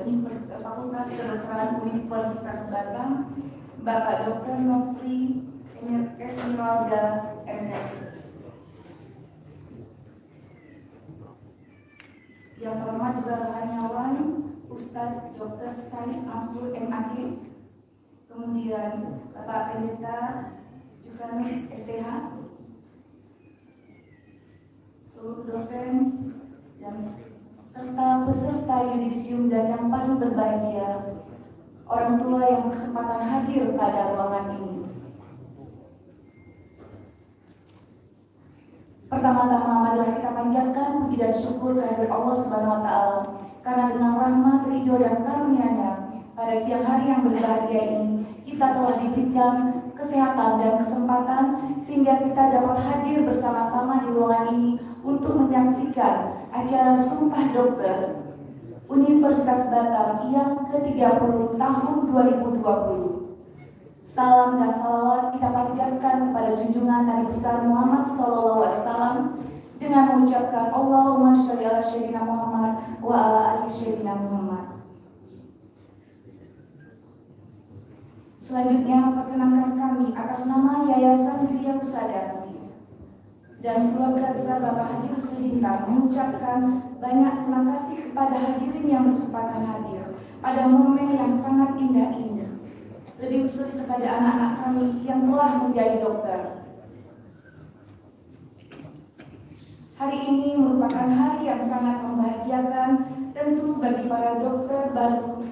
Fakultas Kedokteran Universitas Batam, Bapak Dr. Nofri Esmeralda, MS. Yang terhormat juga rohaniawan Ustadz Dr. Said Masrur MAG, kemudian Bapak Pendeta Jukanus STH, seluruh dosen dan serta peserta yudisium, dan yang paling berbahagia orang tua yang berkesempatan hadir pada ruangan ini. Pertama-tama marilah kita panjatkan puji dan syukur kehadirat Allah Subhanahu wa Ta'ala, karena dengan rahmat, ridho dan karunia-Nya pada siang hari yang berbahagia ini kita telah diberikan kesehatan dan kesempatan sehingga kita dapat hadir bersama-sama di ruangan ini untuk menyaksikan acara Sumpah Dokter Universitas Batam yang ke-30 tahun 2020. Salam dan salawat kita panjatkan kepada junjungan Nabi besar Muhammad SAW dengan mengucapkan Allahumma sholli ala sayyidina Muhammad wa ala ali sayyidina Muhammad. Selanjutnya perkenankan kami atas nama Yayasan Widya Husada dan keluarga besar Bapak Haji Rusli Bintang mengucapkan banyak terima kasih kepada hadirin yang berkesempatan hadir pada momen yang sangat indah ini. Lebih khusus kepada anak-anak kami yang telah menjadi dokter. Hari ini merupakan hari yang sangat membahagiakan tentu bagi para dokter baru,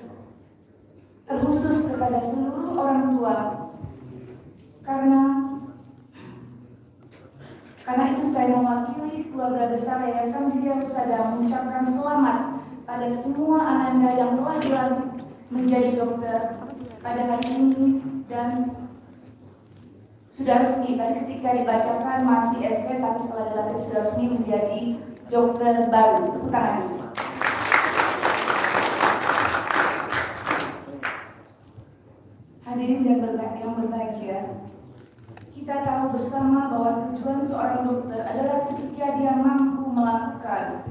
terkhusus kepada seluruh orang tua. Karena itu saya mewakili keluarga besar Yayasan Widya Husada mengucapkan selamat pada semua ananda yang telah dilantik menjadi dokter pada hari ini, dan sudah resmi tadi ketika dibacakan masih SP, tapi setelah dilantik sudah resmi menjadi dokter baru. Tepuk tangan. Hadirin yang berbahagia, kita tahu bersama bahwa tujuan seorang dokter adalah ketika dia mampu melakukan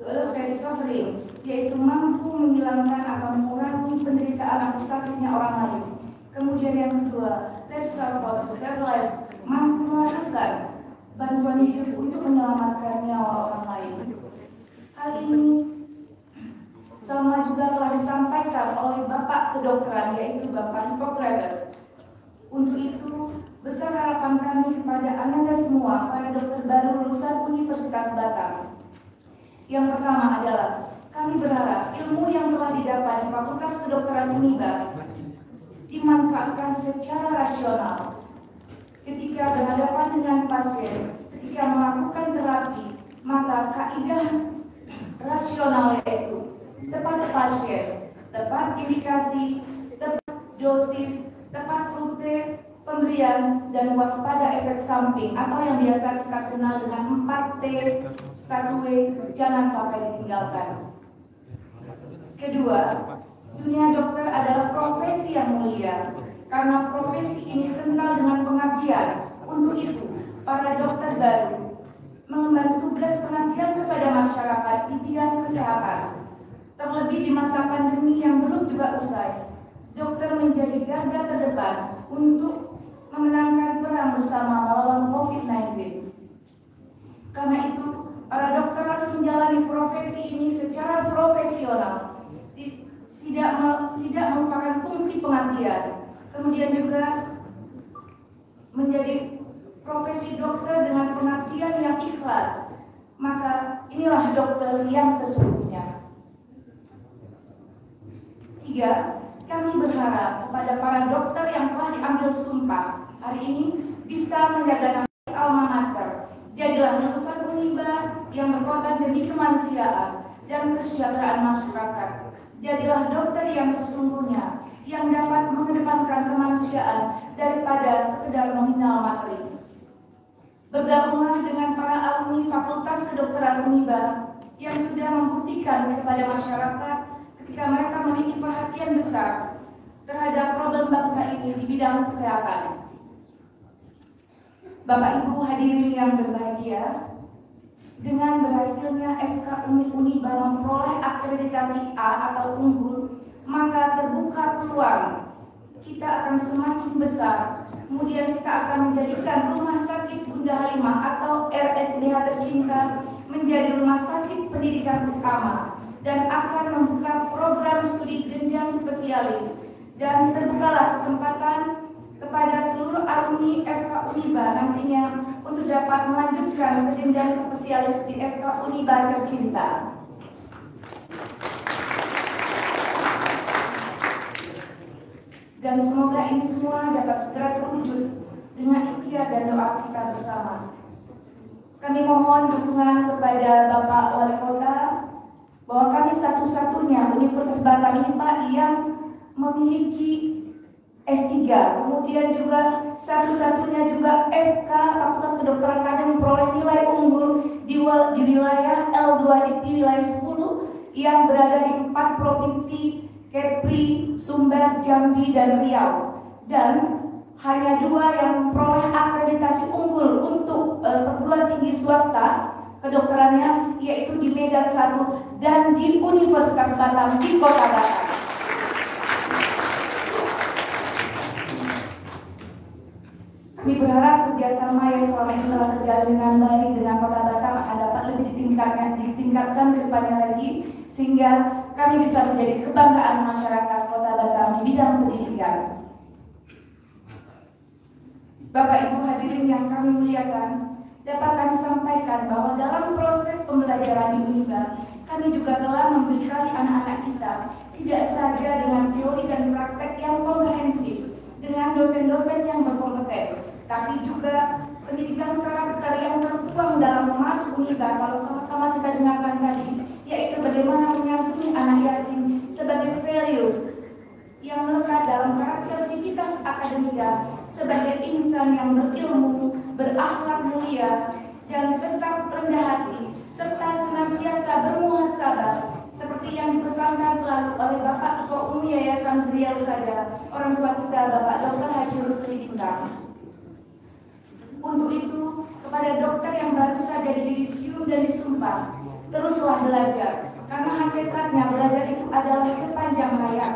elevate suffering, yaitu mampu menghilangkan atau mengurangi penderitaan atau sakitnya orang lain. Kemudian yang kedua, life support to save lives, mampu melakukan bantuan hidup untuk menyelamatkan nyawa orang lain. Hal ini sama juga telah disampaikan oleh Bapak Kedokteran, yaitu Bapak Hippocrates. Untuk itu, besar harapan kami kepada Anda semua, para dokter baru lulusan Universitas Batam. Yang pertama adalah kami berharap ilmu yang telah didapat di Fakultas Kedokteran Uniba dimanfaatkan secara rasional ketika berhadapan dengan pasien, ketika melakukan terapi. Maka kaidah rasional yaitu tepat pasien, tepat indikasi, tepat dosis, tepat rute pemberian, dan waspada efek samping atau yang biasa kita kenal dengan 4T, 1W, jangan sampai ditinggalkan. Kedua, dunia dokter adalah profesi yang mulia karena profesi ini kental dengan pengabdian. Untuk itu, para dokter baru mengemban tugas pengabdian kepada masyarakat di bidang kesehatan. Terlebih di masa pandemi yang belum juga usai, dokter menjadi garda terdepan untuk memenangkan perang bersama melawan COVID-19. Karena itu, para dokter harus menjalani profesi ini secara profesional, tidak merupakan fungsi pengabdian. Kemudian juga menjadi profesi dokter dengan pengabdian yang ikhlas. Maka inilah dokter yang sesungguhnya. 3, kami berharap kepada para dokter yang telah diambil sumpah hari ini bisa menjaga nama alma mater. Jadilah lulusan Uniba yang berkorban demi kemanusiaan dan kesejahteraan masyarakat. Jadilah dokter yang sesungguhnya, yang dapat mengedepankan kemanusiaan daripada sekedar nominal materi. Bergabunglah dengan para alumni Fakultas Kedokteran Uniba yang sudah membuktikan kepada masyarakat ketika mereka memiliki perhatian besar terhadap problem bangsa ini di bidang kesehatan. Bapak Ibu hadirin yang berbahagia, dengan berhasilnya FK Uniba memperoleh akreditasi A atau unggul, maka terbuka peluang kita akan semakin besar. Kemudian kita akan menjadikan Rumah Sakit Bunda Halimah atau RSDH tercinta menjadi rumah sakit pendidikan utama dan akan membuka program studi jenjang spesialis, dan terbukalah kesempatan kepada seluruh alumni FK Uniba nantinya untuk dapat melanjutkan ke jenjang spesialis di FK Uniba tercinta. Dan semoga ini semua dapat segera terwujud dengan ikhtiar dan doa kita bersama. Kami mohon dukungan kepada Bapak Wali Kota bahwa kami satu-satunya Universitas Batam ini Pak yang memiliki S3, kemudian juga satu-satunya juga FK Fakultas Kedokteran kami memperoleh nilai unggul di wilayah L2 di wilayah 10 yang berada di 4 provinsi, Kepri, Sumber, Jambi, dan Riau, dan hanya 2 yang memperoleh akreditasi unggul untuk perguruan tinggi swasta kedokterannya, yaitu di Medan 1 dan di Universitas Batam di Kota Batam. Kami berharap kerjasama yang selama ini telah terjalin dengan baik dengan Kota Batam akan dapat lebih ditingkatkan ke depannya lagi, sehingga kami bisa menjadi kebanggaan masyarakat Kota Batam di bidang pendidikan. Bapak Ibu hadirin yang kami muliakan, dapat kami sampaikan bahwa dalam proses pembelajaran di Uniba, kami juga telah membekali anak-anak kita tidak saja dengan teori dan praktek yang komprehensif dengan dosen-dosen yang berkompeten, tapi juga pendidikan karakter yang tertuang dalam masuk Uniba. Kalau sama-sama kita dengarkan tadi, yaitu bagaimana menyantuni anak yatim sebagai values yang melekat dalam karakteristikas akademika sebagai insan yang berilmu, berakhlak mulia, dan tetap rendah hati, serta senantiasa bermuhasabah, seperti yang dipesankan selalu oleh Bapak Ketua Umum Yayasan beliau saja, orang tua kita Bapak Dr. Haji Rusli Bintang. Untuk itu, kepada dokter yang baru saja dibisium dan disumpah, teruslah belajar, karena hakikatnya belajar itu adalah sepanjang hayat.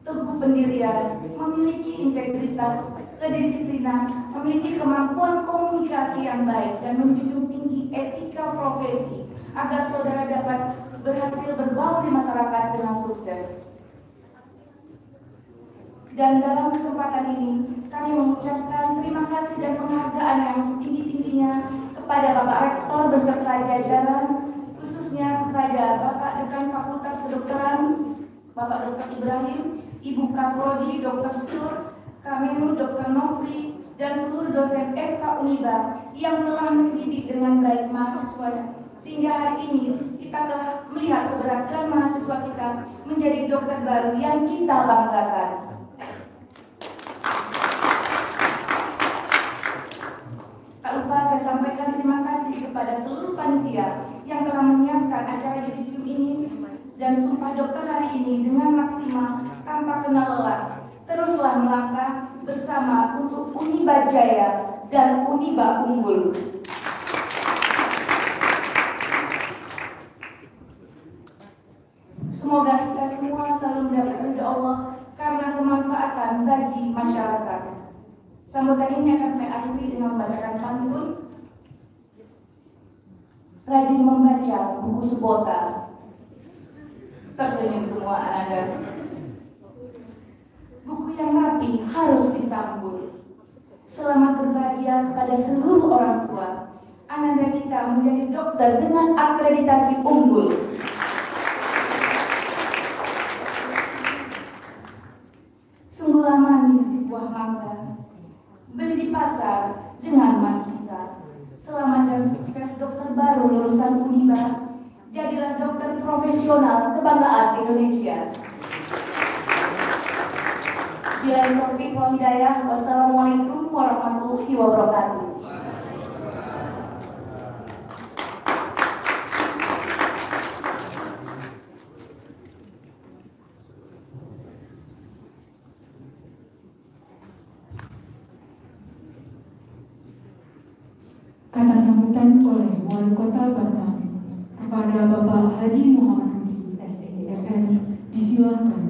Teguh pendirian, memiliki integritas, kedisiplinan, memiliki kemampuan komunikasi yang baik, dan menjunjung tinggi etika profesi agar saudara dapat berhasil berbaur di masyarakat dengan sukses. Dan dalam kesempatan ini, kami mengucapkan terima kasih dan penghargaan yang setinggi-tingginya kepada Bapak Rektor beserta jajaran, khususnya kepada Bapak Dekan Fakultas Kedokteran, Bapak Dr. Ibrahim, Ibu Kafrodi, Dr. Sur, Kamenu, Dr. Nofri, dan seluruh dosen FK Uniba yang telah mendidik dengan baik mahasiswanya, sehingga hari ini kita telah melihat keberhasilan mahasiswa kita menjadi dokter baru yang kita banggakan. Tak lupa saya sampaikan terima kasih kepada seluruh panitia yang telah menyiapkan acara yudisium ini dan sumpah dokter hari ini dengan maksimal tanpa kenal lelah. Teruslah melangkah bersama untuk Uniba Jaya dan Uniba Unggul. Semoga kita semua selalu mendapat ridha Allah karena kemanfaatan bagi masyarakat. Sambutan ini akan saya akhiri dengan membacakan pantun. Rajin membaca buku Subota. Tersenyum semua Anda. Buku yang rapi harus disambut. Selamat berbahagia kepada seluruh orang tua. Ananda kita menjadi dokter dengan akreditasi unggul. Sungguhlah manis si buah mangga, beli di pasar dengan markisa. Selamat dan sukses dokter baru lulusan Uniba. Jadilah dokter profesional kebanggaan Indonesia. Billahi taufiq wal hidayah. Wassalamualaikum warahmatullahi wabarakatuh. Kata sambutan oleh Wali Kota Batam kepada Bapak Haji Muhammad Rudi SPDMM disilakan.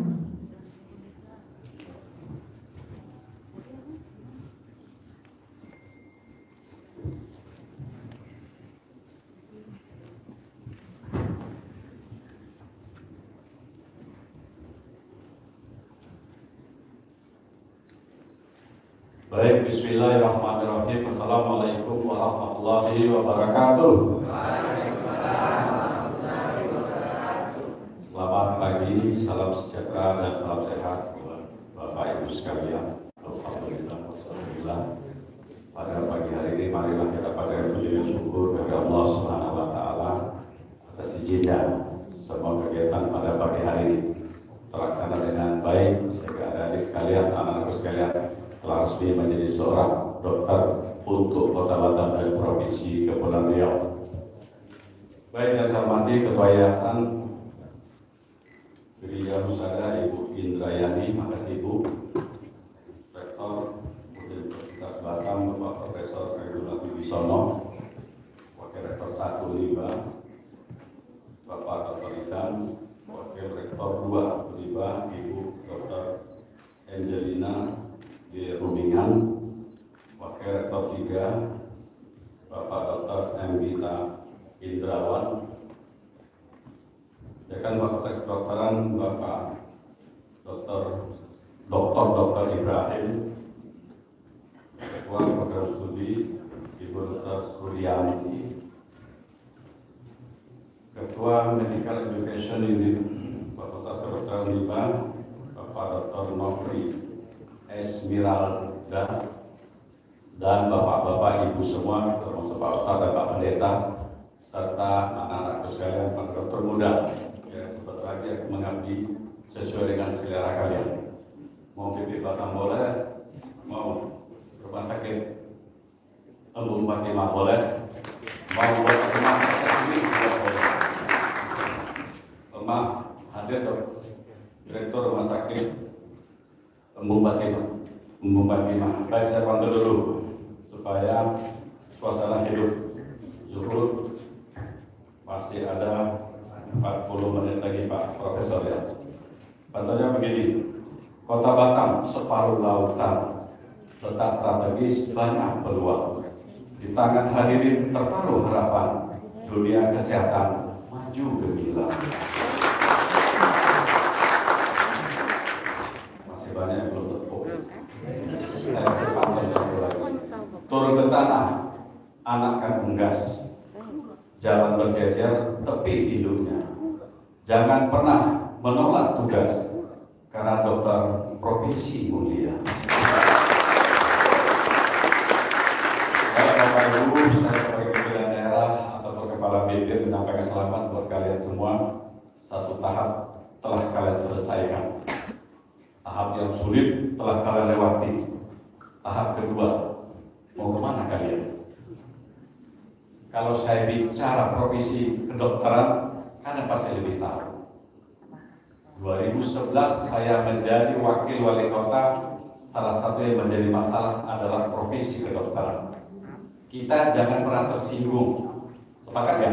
Baik, bismillahirrahmanirrahim. Assalamualaikum warahmatullahi wabarakatuh. Selamat pagi, salam sejahtera dan salam sehat buat Bapak Ibu sekalian. Alhamdulillah. Pada pagi hari ini marilah kita pada puji syukur kepada Allah Subhanahu wa taala atas izinnya semua kegiatan pada pagi hari ini terlaksana dengan baik sehingga adik sekalian, anak-anakku sekalian telah resmi menjadi seorang dokter untuk Kota Batam dan Provinsi Kepulauan Riau. Baik, yang saya hormati Ketua Yayasan Gereja Nusada Ibu Indrayani, makasih Ibu. Rektor Universitas Batam Bapak Profesor Khairul Wibisono, Wakil Rektor 1 Liba Bapak Dr. Idan, Wakil Rektor 2 Liba Ibu Dr. Angelina di Rumingan, Wakil Rektor 3 Bapak Dr. M. Gita Indrawan, Dekan Fakultas Kedokteran Bapak Dr. Ibrahim, Ketua Program Studi Ibu Dr. Suryanti, Ketua Medical Education Unit Fakultas Kedokteran Liba Bapak Dr. Nofri Esmiralda, dan bapak-bapak ibu semua termasuk Pak Ustadz dan Pak Pendeta serta anak-anakku sekalian, Pak Dokter muda yang sebentar lagi akan mengabdi sesuai dengan selera kalian. Mau PP Batam boleh, mau rumah sakit Embung Fatimah boleh, mau buat rumah sakit ini juga boleh. Hadir Direktur Rumah Sakit Embung Fatimah. Baik, saya pantul dulu supaya suasana hidup zuhur masih ada 40 menit lagi Pak Profesor ya. Contohnya begini, Kota Batam separuh lautan, letak strategis, banyak peluang. Di tangan hadirin tertaruh harapan, dunia kesehatan maju gemilang. Masih banyak yang belum tepuk. Saya cepatkan satu lagi. Turun ke tanah, anak kan unggas. Jalan berjejer, tepi hidupnya. Jangan pernah menolak tugas, karena dokter profesi mulia. Bapak Ibu, saya sebagai pimpinan daerah atau kepala BPD menyampaikan selamat buat kalian semua. Satu tahap telah kalian selesaikan. Tahap yang sulit telah kalian lewati. Tahap kedua, mau kemana kalian? Kalau saya bicara profesi kedokteran, kalian pasti lebih tahu. 2011 saya menjadi wakil wali kota. Salah satu yang menjadi masalah adalah profesi kedokteran. Kita jangan pernah tersinggung. Sepakat ya?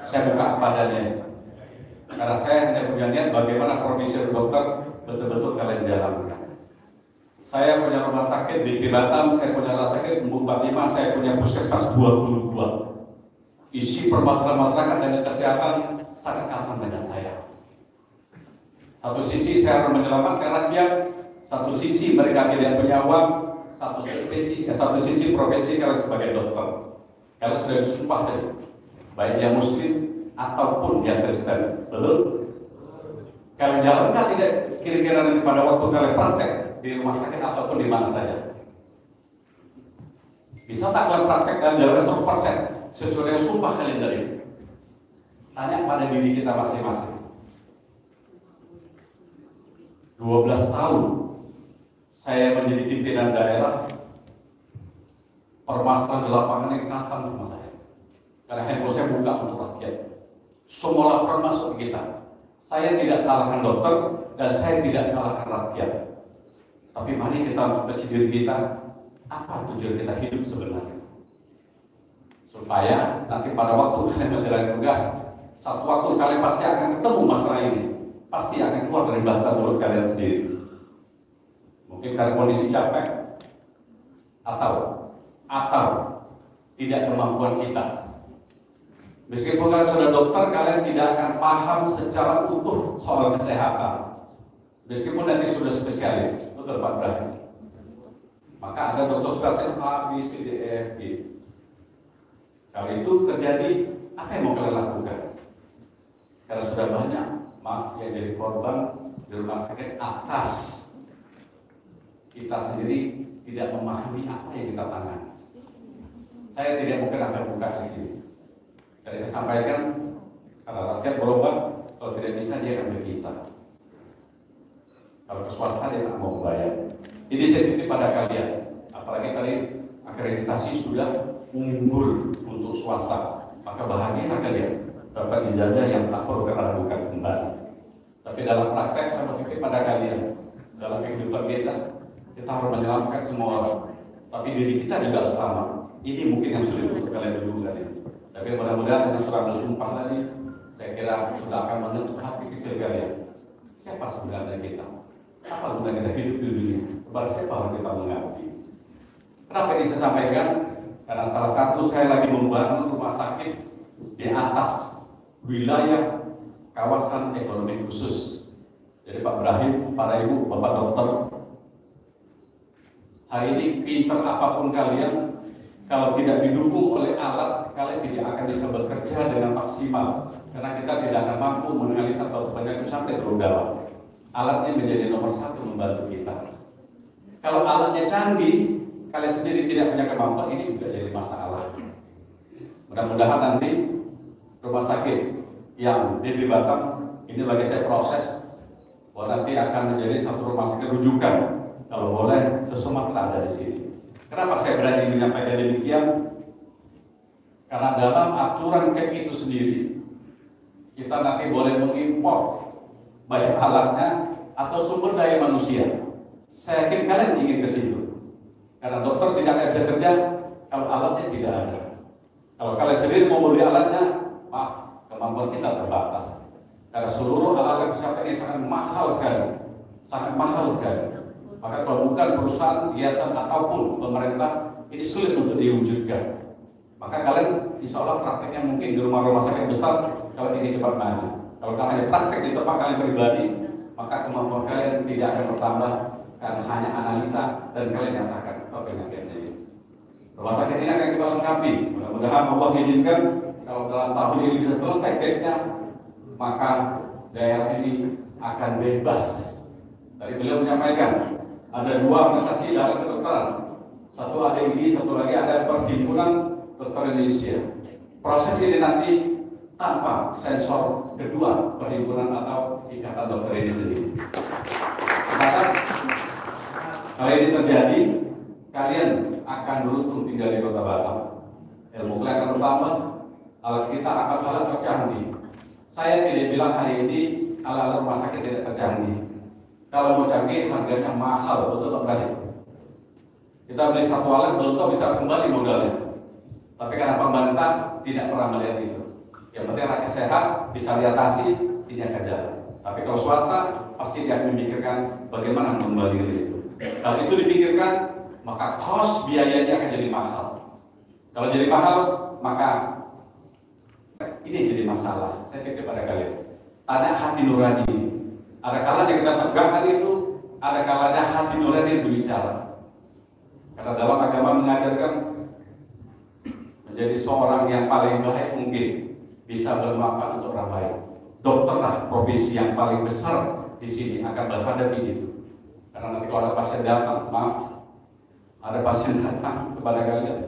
Saya buka apa adanya. Karena saya hanya punya niat bagaimana profesi dokter betul-betul kalian jalankan. Saya punya rumah sakit di Batam, saya punya rumah sakit Embung Fatimah, saya punya puskesmas 22. Isi permasalahan masyarakat dengan kesehatan sangat aman dengan saya. Satu sisi saya harus menyelamatkan rakyat, satu sisi mereka tidak punya uang, satu sisi profesi kalau sebagai dokter. Kalau sudah disumpah tadi, baik yang Muslim ataupun yang Kristen, betul? Kalian jalankan tidak kira-kira nanti pada waktu kalian praktek di rumah sakit ataupun di mana saja. Bisa tak kalian praktek dan jalankan 100% sesuai dengan sumpah kalian tadi? Tanya pada diri kita masing-masing. 12 tahun saya menjadi pimpinan daerah, permasalahan di lapangan yang datang sama saya. Karena handphone saya buka untuk rakyat. Semua laporan masuk ke kita. Saya tidak salahkan dokter dan saya tidak salahkan rakyat. Tapi mari kita membaca diri kita, apa tujuan kita hidup sebenarnya. Supaya nanti pada waktu kalian menjalani tugas, satu waktu kalian pasti akan ketemu masalah ini. Pasti akan keluar dari bahasa mulut kalian sendiri. Mungkin karena kondisi capek, atau tidak kemampuan kita. Meskipun kalian sudah dokter, kalian tidak akan paham secara utuh soal kesehatan. Meskipun nanti sudah spesialis, betul Pak Ibrahim. Maka ada dokter spesialis A, B, C, D, E, F, G. Kalau itu terjadi, apa yang mau kalian lakukan? Karena sudah banyak, maaf yang jadi korban di rumah sakit atas kita sendiri tidak memahami apa yang kita tangani. Saya tidak mungkin akan buka di sini. Jadi saya sampaikan, karena rakyat berobat, kalau tidak bisa dia akan berkita. Kalau ke swasta dia tak mau membayar. Jadi saya titip pada kalian, apalagi tadi akreditasi sudah unggul untuk swasta, maka bahagia kalian dapat ijazah yang tak perlu keragukan kembali. Tapi dalam praktek saya mau titip pada kalian, dalam kehidupan kita harus menyelamatkan semua orang. Tapi diri kita juga selamat. Ini mungkin yang sulit untuk kalian dulu tadi. Tapi mudah-mudahan dengan surat bersumpah tadi, saya kira sudah akan menyentuh hati kecil kalian. Siapa sebenarnya kita? Apa guna kita hidup di dunia? Kepada siapa harus kita mengabdi? Kenapa ini saya sampaikan? Karena salah satu saya lagi membangun rumah sakit di atas wilayah kawasan ekonomi khusus. Jadi Pak Ibrahim, para ibu, bapak dokter, hari ini pinter apapun kalian, kalau tidak didukung oleh alat, kalian tidak akan bisa bekerja dengan maksimal. Karena kita tidak akan mampu menganalisa suatu penyakit sampai terlalu dalam. Alatnya menjadi nomor satu membantu kita. Kalau alatnya canggih, kalian sendiri tidak punya kemampuan, ini juga jadi masalah. Mudah-mudahan nanti rumah sakit yang di Batam, ini lagi saya proses, bahwa nanti akan menjadi satu rumah sakit rujukan. Kalau boleh, sesumatera ada di sini. Kenapa saya berani menyampaikan demikian? Karena dalam aturan KEP itu sendiri, kita nanti boleh mengimpor baik alatnya atau sumber daya manusia. Saya yakin kalian ingin ke situ. Karena dokter tidak akan bisa kerja kalau alatnya tidak ada. Kalau kalian sendiri mau beli alatnya, maaf, kemampuan kita terbatas. Karena seluruh alat kesehatan ini sangat mahal sekali. Sangat mahal sekali. Maka kalau bukan perusahaan, yayasan ataupun pemerintah, ini sulit untuk diwujudkan. Maka kalian insya Allah prakteknya mungkin di rumah-rumah sakit besar, kalau ini cepat maju. Kalau kalian praktek di tempat kalian pribadi, maka kemampuan kalian tidak akan bertambah, karena hanya analisa dan kalian nyatakan penyakitnya ini. Rumah sakit ini akan kita lengkapi. Mudah-mudahan Allah izinkan kalau dalam tahun ini bisa selesai KEP-nya, maka daerah ini akan bebas. Tadi beliau menyampaikan ada dua organisasi dalam kedokteran, satu ADI, satu lagi ada Perhimpunan Dokter Indonesia. Proses ini nanti tanpa sensor kedua perhimpunan atau ikatan dokter ini sendiri. Maka kalau ini terjadi, kalian akan beruntung tinggal di Kota Batam. Ilmu kalian akan bertambah, alat kita akan alat tercanggih. Saya tidak bilang hari ini alat rumah sakit tidak tercanggih. Kalau mau canggih, harganya mahal, betul tak berani? Kita beli satu alat, belum tahu bisa kembali modalnya. Tapi karena pemerintah tidak pernah melihat itu. Yang penting rakyat sehat, bisa diatasi, ini akan jalan. Tapi kalau swasta, pasti dia akan memikirkan bagaimana mengembalikan itu. Kalau itu dipikirkan, maka kos biayanya akan jadi mahal. Kalau jadi mahal, maka ini jadi masalah. Saya titip pada kalian. Tanya hati nurani. Ada kalanya kita tegakkan itu, ada kalanya hati nurani berbicara. Karena dalam agama mengajarkan menjadi seorang yang paling baik mungkin bisa bermanfaat untuk orang lain. Dokterlah profesi yang paling besar di sini akan berhadapi itu. Karena nanti kalau ada pasien datang, maaf, ada pasien datang kepada kalian,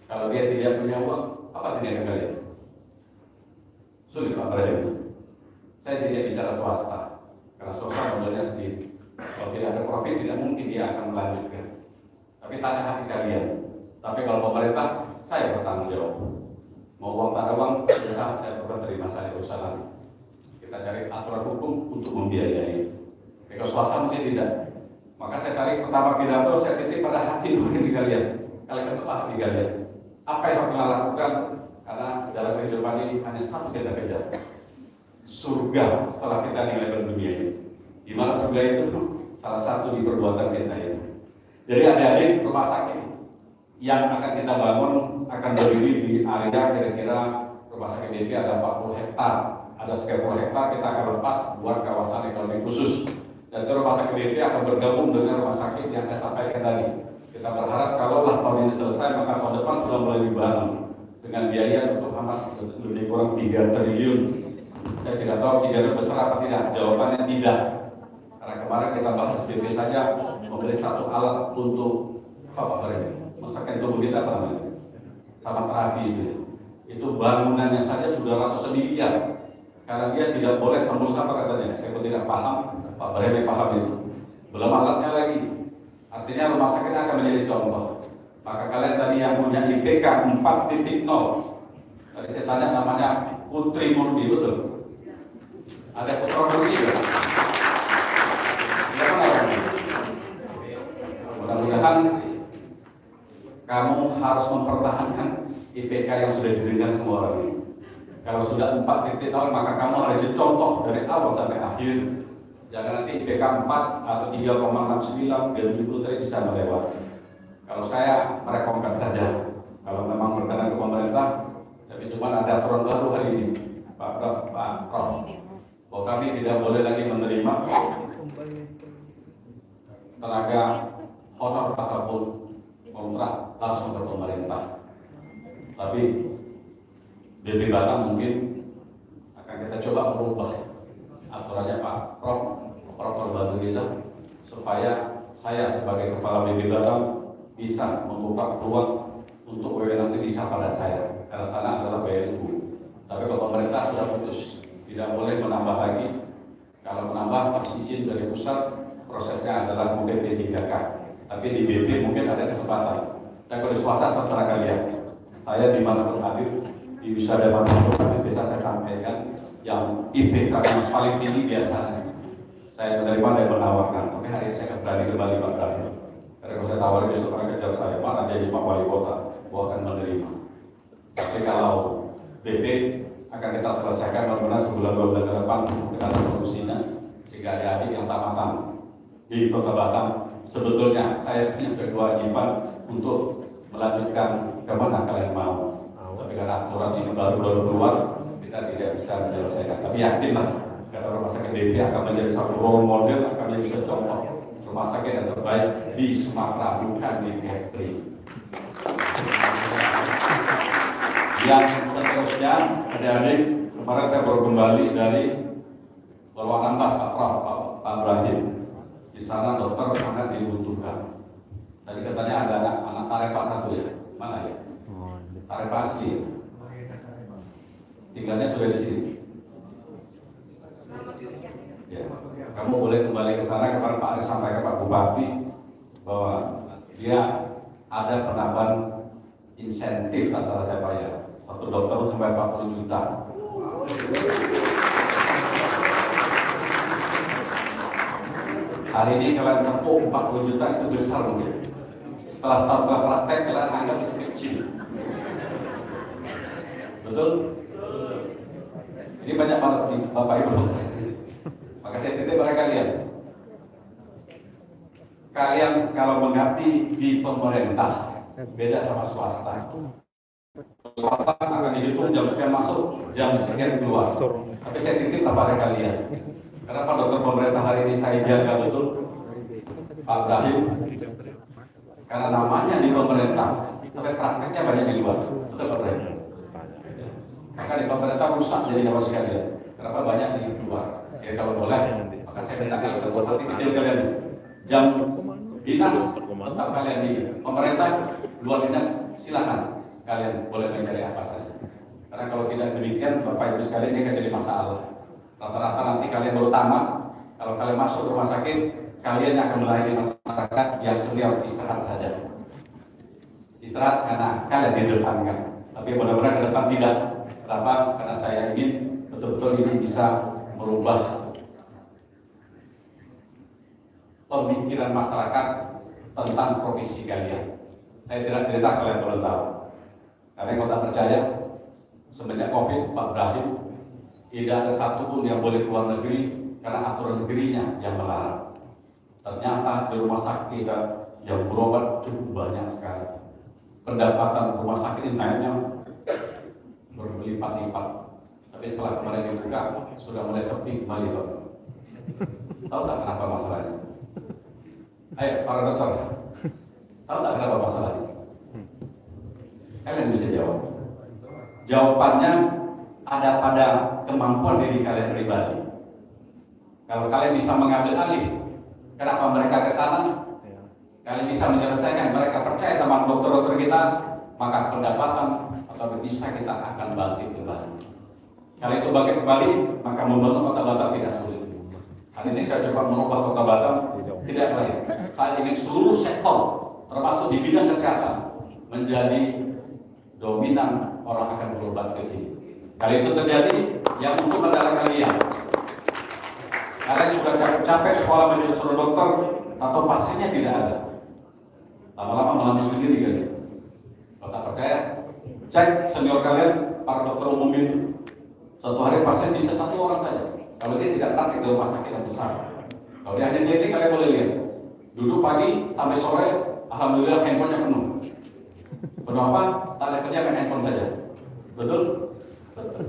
kalau dia tidak punya uang, apa tindakan kalian? Sulit Pak Ibrahim. Saya tidak bicara swasta, karena swasta modelnya sendiri. Kalau tidak ada profit, tidak mungkin dia akan melanjutkan. Tapi tanya hati kalian. Tapi kalau pemerintah, saya bertanggung jawab. Mau uang tak ada uang, bisa saya berbuat terima, saya urusan nanti. Kita cari aturan hukum untuk membiayai. Kalau swasta mungkin tidak. Maka saya tarik pertama pidato, saya titip pada hati di kalian. Kalian ketua hati kalian. Apa yang harus kita lakukan? Karena dalam kehidupan ini hanya satu kita kejar. Surga setelah kita nilai dunia ini. Di mana surga itu? Salah satu di perbuatan kita ini. Jadi adik-adik, rumah sakit yang akan kita bangun akan berdiri di area kira-kira rumah sakit BP ada 40 hektar. Ada sekitar 10 hektar kita akan lepas buat kawasan ekonomi khusus. Dan itu rumah sakit BP akan bergabung dengan rumah sakit yang saya sampaikan tadi. Kita berharap kalau tahun ini selesai, maka tahun depan sudah mulai dibangun dengan biaya untuk hampir lebih kurang 3 triliun. Saya tidak tahu 3 triliun besar apa tidak. Jawabannya tidak. Karena kemarin kita bahas BP saja membeli satu alat untuk apa ini? Masakan tubuh kita apa namanya? Sama terapi itu bangunannya saja sudah ratusan miliar. Karena dia tidak boleh tembus apa katanya. Saya pun tidak paham, Pak Breme paham itu. Belum alatnya lagi. Artinya rumah sakit akan menjadi contoh. Maka kalian tadi yang punya IPK 4.0, tadi saya tanya namanya Putri Murni, betul? Ada Putra Murni ya? Mudah-mudahan kamu harus mempertahankan IPK yang sudah didengar semua orang ini. Kalau sudah 4.0 maka kamu harus jadi contoh dari awal sampai akhir. Jangan nanti IPK 4 atau 3,69 dan 70 tadi bisa melewati. Kalau saya merekomendasikan saja, kalau memang berkenan ke pemerintah, tapi cuma ada aturan baru hari ini, Pak Prof, bahwa kami tidak boleh lagi menerima tenaga honor ataupun kontrak langsung ke pemerintah. Tapi BP Batam mungkin akan kita coba merubah aturannya Pak Prof bantu kita supaya saya sebagai kepala BP Batam bisa membuka peluang untuk WW nanti bisa pada saya karena sana adalah BNU. Tapi kalau pemerintah sudah putus tidak boleh menambah lagi. Kalau menambah harus izin dari pusat, prosesnya adalah mungkin P3K. Tapi di BP mungkin ada kesempatan. Dan kalau di swasta terserah kalian. Saya dimanapun hadir di wisada manapun bisa saya sampaikan yang IPK yang paling tinggi biasanya. Saya menerima dan menawarkan. Tapi hari ini saya akan berani kembali Pak David. Karena kalau saya tawari besok akan kejar saya, mana jadi Pak Wali Kota, gua akan menerima. Tapi kalau BP akan kita selesaikan benar-benar sebulan 2 bulan ke depan kita solusinya sehingga adik-adik yang tamatan di Kota Batam sebetulnya saya punya kewajiban untuk melanjutkan kemana kalian mau. Tapi karena aturan ini baru keluar kita tidak bisa menyelesaikan. Tapi yakinlah karena rumah sakit BP akan menjadi satu role model, akan menjadi contoh rumah sakit yang terbaik di Sumatera, bukan di Kepri. Yang seterusnya, adik-adik, kemarin saya baru kembali dari Berwanan Bas, Pak Ibrahim. Di sana dokter sangat dibutuhkan. Tadi katanya ada anak Tarepa satu ya, mana ya? Tarepa asli. Tinggalnya sudah di sini. Ya. Kamu boleh kembali ke sana. Kemarin Pak Aris sampaikan Pak Bupati bahwa dia ada penambahan insentif asal saya bayar. Satu dokter sampai 40 juta. Hari ini kalian tempuh 40 juta itu besar mungkin. Setelah tambah praktek kalian anggap itu kecil. Betul? Ini banyak banget nih Bapak Ibu. Maka saya titip pada kalian. Kalian kalau mengabdi di pemerintah beda sama swasta. Swasta akan dihitung jam sekian masuk, jam sekian keluar. Tapi saya titip pada kalian. Karena Pak Dokter pemerintah hari ini saya jaga betul Pak Ibrahim. Karena namanya di pemerintah, tapi prakteknya banyak di luar. Betul Pak Ibrahim. Maka di pemerintah rusak jadi kawan sekalian. Kenapa banyak di luar? Ya kalau boleh, maka saya minta kalau ketua hati kecil kalian jam dinas tetap kalian di pemerintah, luar dinas silakan kalian boleh mencari apa saja. Karena kalau tidak demikian, Bapak Ibu sekalian ini akan jadi masalah. Rata-rata nanti kalian baru tamat, kalau kalian masuk rumah sakit kalian akan melayani masyarakat yang senior istirahat saja. Istirahat karena kalian di depan kan. Tapi mudah-mudahan ke depan tidak. Kenapa? Karena saya ingin betul-betul ini bisa merubah pemikiran masyarakat tentang profesi kalian. Saya tidak cerita, kalian perlu tahu. Karena kalau tak percaya, semenjak COVID, Pak Ibrahim tidak ada satupun yang boleh keluar negeri karena aturan negerinya yang melarang. Ternyata di rumah sakit yang berobat cukup banyak sekali. Pendapatan rumah sakit ini naiknya berlipat-lipat. Tapi setelah kemarin dibuka, sudah mulai sepi kembali, Pak. Tahu tak kenapa masalahnya? Ayo, para dokter. Tahu tak kenapa masalahnya? Kalian bisa jawab. Jawabannya ada pada kemampuan diri kalian pribadi. Kalau kalian bisa mengambil alih, kenapa mereka ke sana? Kalian bisa menyelesaikan, mereka percaya sama dokter-dokter kita, maka pendapatan atau bisa kita akan bangkit kembali. Kalau itu bangkit kembali, maka membangun Kota Batam tidak sulit. Hari ini saya coba merubah Kota Batam, tidak lain. Saya ingin seluruh sektor, termasuk di bidang kesehatan, menjadi dominan orang akan berobat ke sini. Kalau itu terjadi, yang untung adalah kalian. Kalian sudah capek-capek sekolah menjadi seorang dokter, atau pasiennya tidak ada. Lama-lama melanjut sendiri kalian. Kalau tak percaya, cek senior kalian, para dokter umum ini. Satu hari pasien bisa satu orang saja. Kalau dia tidak praktik di rumah sakit yang besar. Kalau dia hanya klinik, kalian boleh lihat. Duduk pagi sampai sore, alhamdulillah handphonenya penuh. Penuh apa? Tak ada kerja main handphone saja. Betul? Betul.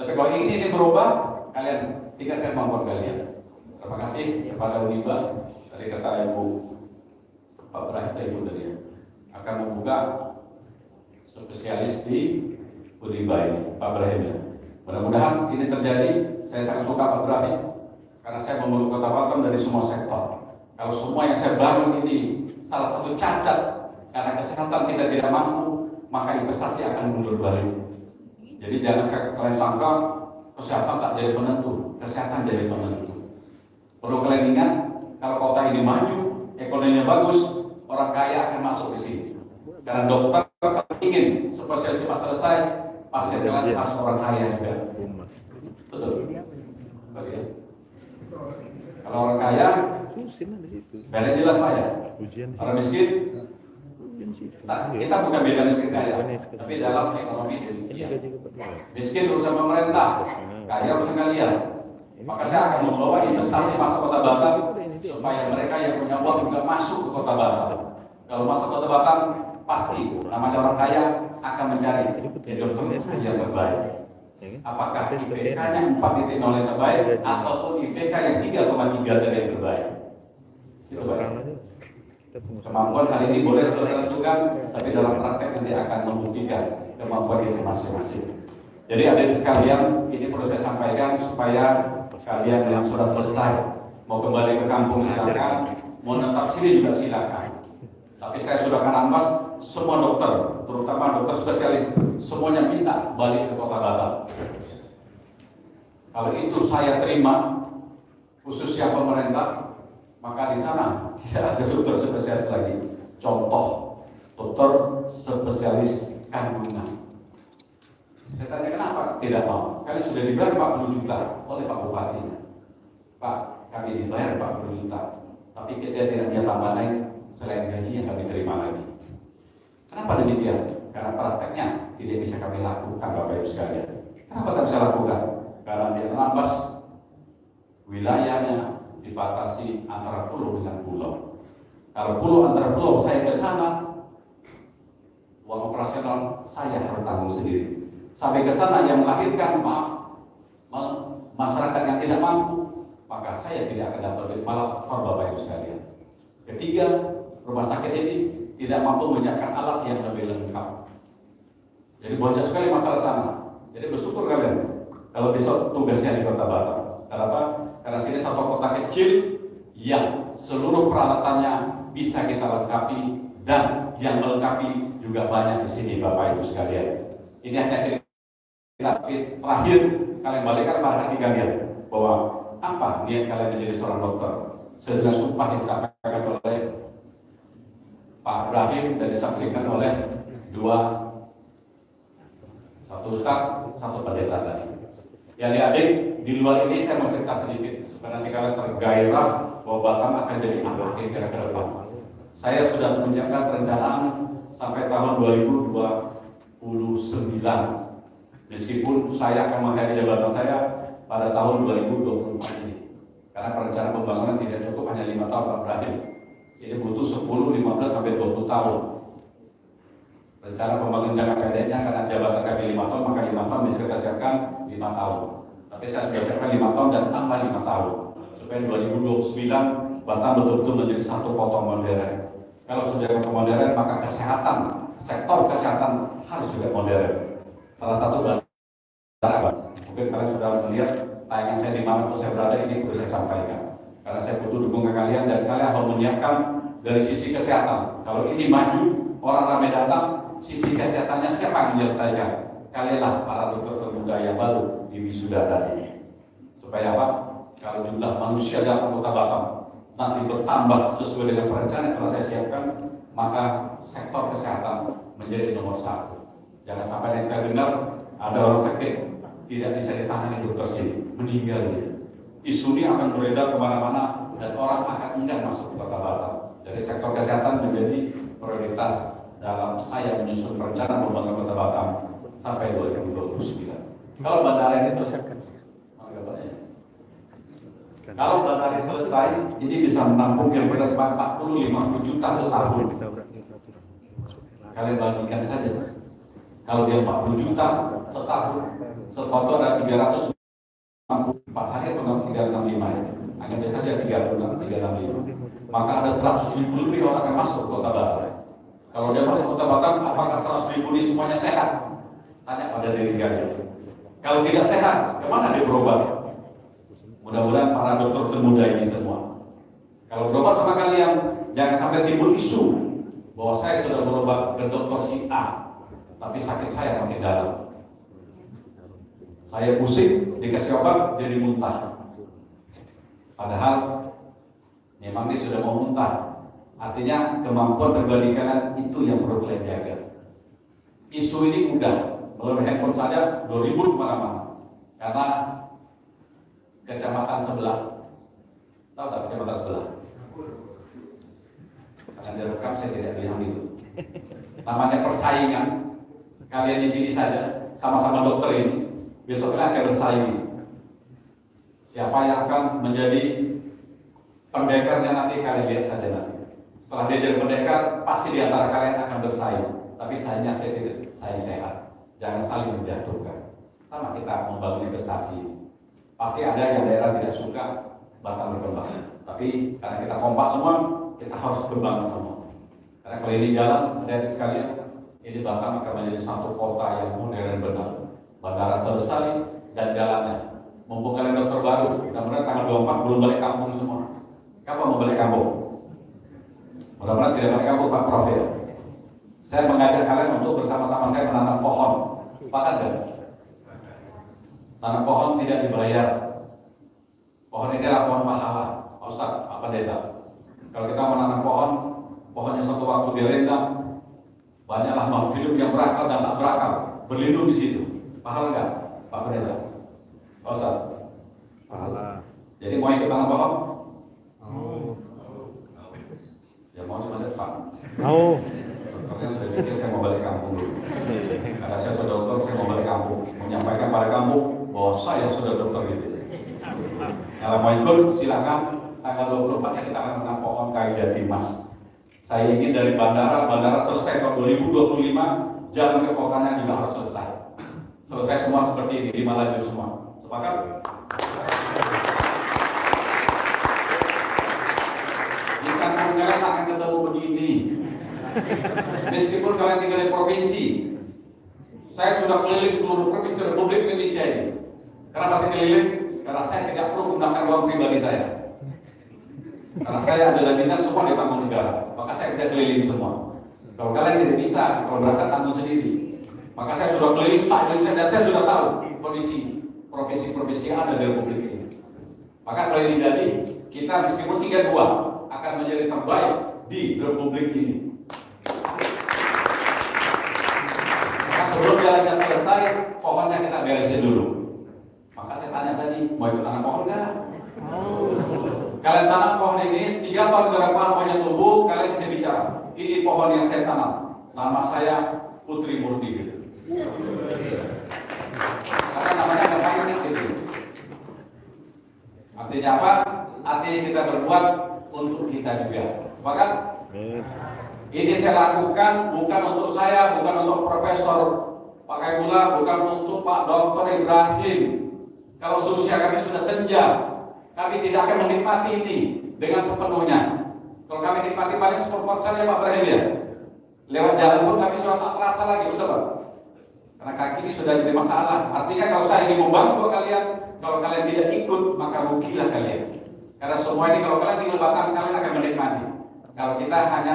Tapi kalau ini berubah, kalian tingkatkan kemampuan kalian. Terima kasih kepada Uniba. Tadi kata Ibu Pak Ibrahim, Ibu tadi akan membuka spesialis di Uniba ini, Pak Ibrahim ya. Mudah-mudahan ini terjadi. Saya sangat suka Pak Ibrahim karena saya membangun Kota Batam dari semua sektor. Kalau semua yang saya bangun ini salah satu cacat karena kesehatan kita tidak mampu, maka investasi akan mundur balik. Jadi jangan kalian sangka kesehatan tak jadi penentu, kesehatan jadi penentu. Perlu kalian ingat, kalau kota ini maju, ekonominya bagus, orang kaya akan masuk ke sini. Karena dokter ingin spesialis cepat selesai, pasien kalian harus orang kaya juga. Betul. Kalau orang kaya, beda jelas Pak ya. Orang miskin, kita bukan beda miskin kaya, tapi dalam ekonomi demikian. Miskin urusan pemerintah, kaya urusan kalian. Maka saya akan membawa investasi masuk Kota Batam supaya mereka yang punya uang juga masuk ke Kota Batam. Kalau masuk Kota Batam, pasti namanya orang kaya akan mencari dokter yang terbaik. Apakah IPK-nya 4.0 yang terbaik ataupun IPK yang 3,3 dari yang terbaik? Itu baik. Kemampuan hari ini boleh ditentukan, tapi dalam praktek nanti akan membuktikan kemampuan itu masing-masing. Jadi adik sekalian, ini perlu saya sampaikan supaya kalian yang sudah selesai mau kembali ke kampung silakan, mau tetap sini juga silakan. Tapi saya sudah akan ambas semua dokter, terutama dokter spesialis, semuanya minta balik ke Kota Batam. Kalau itu saya terima, khususnya pemerintah, maka di sana tidak ada dokter spesialis lagi. Contoh, dokter spesialis kandungan. Saya tanya kenapa tidak mau? Kalian sudah dibayar 40 juta oleh Pak Bupati. Pak, kami dibayar 40 juta, tapi kita tidak punya tambahan lain selain gaji yang kami terima lagi. Kenapa demikian? Karena prakteknya tidak bisa kami lakukan, Bapak Ibu sekalian. Kenapa tak bisa lakukan? Karena di Anambas wilayahnya dibatasi antara pulau dengan pulau. Kalau pulau antara pulau saya ke sana, uang operasional saya harus tanggung sendiri. Sampai ke sana yang melahirkan, maaf, masyarakat yang tidak mampu, maka saya tidak akan dapat malah Bapak Ibu sekalian. Ketiga, rumah sakit ini tidak mampu menyiapkan alat yang lebih lengkap. Jadi bonceng sekali masalah sana. Jadi bersyukur kalian kalau besok tugasnya di Kota Batam. Kenapa? Karena sini satu kota kecil yang seluruh peralatannya bisa kita lengkapi dan yang melengkapi juga banyak di sini Bapak Ibu sekalian. Ini hanya cerita terakhir kalian balikkan pada hati kalian bahwa apa niat kalian menjadi seorang dokter. sesuai sumpah yang disampaikan oleh Pak Ibrahim dan disaksikan oleh satu ustaz, satu pendeta tadi. Yang adik di luar ini saya mau cerita sedikit supaya nanti kalian tergairah bahwa Batam akan jadi apa kira-kira ke depan. Saya sudah menyiapkan perencanaan sampai tahun 2029. Meskipun saya akan mengakhiri jabatan saya pada tahun 2024 ini. Karena perencanaan pembangunan tidak cukup hanya 5 tahun Pak Ibrahim. Ini butuh 10, 15 sampai 20 tahun. Rencana pembangunan jangka pendeknya karena jabatan kami 5 tahun, maka 5 tahun bisa kita siapkan 5 tahun. Tapi saya sudah siapkan 5 tahun dan tambah 5 tahun. Supaya 2029 Batam betul-betul menjadi satu kota modern. Kalau sudah kota modern, maka kesehatan, sektor kesehatan harus juga modern. Salah satu mungkin kalian sudah melihat tayangan saya di mana saya berada, ini perlu saya sampaikan. Karena saya butuh dukungan kalian dan kalian harus menyiapkan dari sisi kesehatan. Kalau ini maju, orang ramai datang, sisi kesehatannya siapa yang menyelesaikan? Kalianlah para dokter termuda yang baru di wisuda tadi. Supaya apa? Kalau jumlah manusia dalam kota Batam nanti bertambah sesuai dengan perencanaan yang telah saya siapkan, maka sektor kesehatan menjadi nomor 1. Jangan sampai kita dengar ada orang sakit tidak bisa ditangani dokter sini, meninggal dia. Isu ini akan beredar kemana-mana dan orang akan enggan masuk ke kota Batam. Jadi sektor kesehatan menjadi prioritas dalam saya menyusun rencana pembangunan kota Batam sampai 2029. Kalau bandara ini selesai, kalau bandara selesai, ini bisa menampung kira-kira 40-50 juta setahun. Kalian bagikan saja. Kalau dia 40 juta setahun, setahun ada 364 hari atau 365 ya. Hanya biasa saja 365. Maka ada 100.000 lebih orang yang masuk kota Batam. Kalau dia masuk kota Batam, apakah 100.000 ini semuanya sehat? Tanya pada diri kalian. Kalau tidak sehat, kemana dia berobat? Mudah-mudahan para dokter termuda ini semua. Kalau berobat sama kalian, jangan sampai timbul isu bahwa saya sudah berobat ke dokter si A, tapi sakit saya makin dalam. Saya pusing, dikasih obat, jadi muntah. Padahal memang ini sudah mau muntah. Artinya kemampuan pribadi kalian itu yang perlu kalian jaga. Isu ini mudah. Melalui handphone saja 2000 kemana-mana. Karena kecamatan sebelah, tahu tak kecamatan sebelah? Karena direkam saya tidak bilang itu. Namanya persaingan. Kalian di sini saja, sama-sama dokter ini, besok kalian akan bersaing. Siapa yang akan menjadi pendekarnya nanti kalian lihat saja nanti. Setelah dia jadi pendekar, pasti di antara kalian akan bersaing. Tapi sayangnya saya tidak, saya sehat. Jangan saling menjatuhkan. Sama kita membangun investasi. Pasti ada yang daerah tidak suka Batam berkembang. Tapi karena kita kompak semua, kita harus berkembang semua. Karena kalau ini jalan, adik-adik sekalian, ini Batam akan menjadi satu kota yang modern benar. Bandara selesai dan jalannya. Mumpung kalian dokter baru, mudah-mudahan tanggal 24 belum balik kampung semua. Kapan mau balik kampung? Mudah-mudahan tidak balik kampung Pak Prof ya. Saya mengajak kalian untuk bersama-sama saya menanam pohon. Sepakat nggak? Tanam pohon tidak dibayar. Pohon ini adalah pohon pahala. Pak Ustaz, apa data? Kalau kita menanam pohon, pohonnya suatu waktu direndam, banyaklah makhluk hidup yang berakal dan tak berakal berlindung di situ. Pahala nggak, Pak Pendeta? Pak Ustaz? Pahala. Jadi mau ikut tanam pohon? Ya mau cuma depan. Mau. Dokternya sudah mikir saya mau balik kampung dulu. Karena saya sudah dokter, saya mau balik kampung. Menyampaikan pada kampung bahwa saya sudah dokter gitu. Kalau mau ikut silakan. Tanggal 24 kita akan menanam pohon kayu jati emas. Saya ingin dari bandara selesai tahun 2025, jalan ke kotanya juga harus selesai. Selesai semua seperti ini, 5 lajur semua. Sepakat? Di kampung kalian akan ketemu begini. Meskipun kalian tinggal di provinsi, saya sudah keliling seluruh provinsi Republik Indonesia ini. Karena masih keliling, karena saya tidak perlu menggunakan uang pribadi saya. Karena saya adalah dinas semua ditanggung negara, maka saya bisa keliling semua. Kalau kalian tidak bisa, kalau berangkat tanggung sendiri. Maka saya sudah keliling se-Indonesia dan saya sudah tahu kondisi provinsi-provinsi yang ada di Republik ini. Maka kalau ini jadi, kita meskipun 3-2 akan menjadi terbaik di Republik ini. Maka sebelum jalannya selesai, pohonnya kita beresin dulu. Maka saya tanya tadi, mau ikut tanam pohon nggak? Kalian tanam pohon ini, 3 tahun ke depan pohonnya tumbuh, kalian bisa bicara. Ini pohon yang saya tanam. Nama saya Putri Murti gitu. Karena namanya ngapain gitu. Artinya apa? Artinya kita berbuat untuk kita juga. Bahkan ini saya lakukan bukan untuk saya, bukan untuk Profesor Pakai Gula, bukan untuk Pak Dr. Ibrahim. Kalau seusia kami sudah senja, kami tidak akan menikmati ini dengan sepenuhnya. Kalau kami nikmati paling 10% ya Pak Ibrahim ya. Lewat jalan pun kami sudah tak terasa lagi, betul Pak? Karena kaki ini sudah jadi masalah. Artinya kalau saya ingin membantu kalian, kalau kalian tidak ikut, maka rugilah kalian. Karena semua ini kalau kalian tinggal Batam, kalian akan menikmati. Kalau kita hanya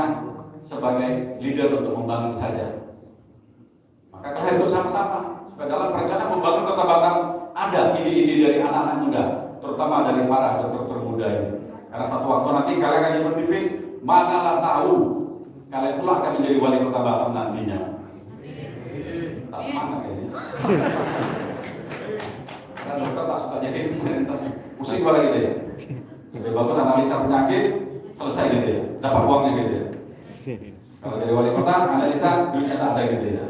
sebagai leader untuk membangun saja, maka kalian ikut sama-sama. Supaya dalam perencanaan membangun Kota Batam ada ide-ide dari anak-anak muda, terutama dari para dokter muda ini. Karena satu waktu nanti kalian akan berpimpin, manalah tahu kalian pula akan menjadi wali Kota Batam nantinya. Tak semangat kayaknya. Karena dokter tak suka jadi pemerintah. Pusing lagi deh. Lebih bagus analisa penyakit, selesai gitu ya. Dapat uangnya gitu ya. Kalau jadi wali kota, analisa duitnya tak ada gitu ya.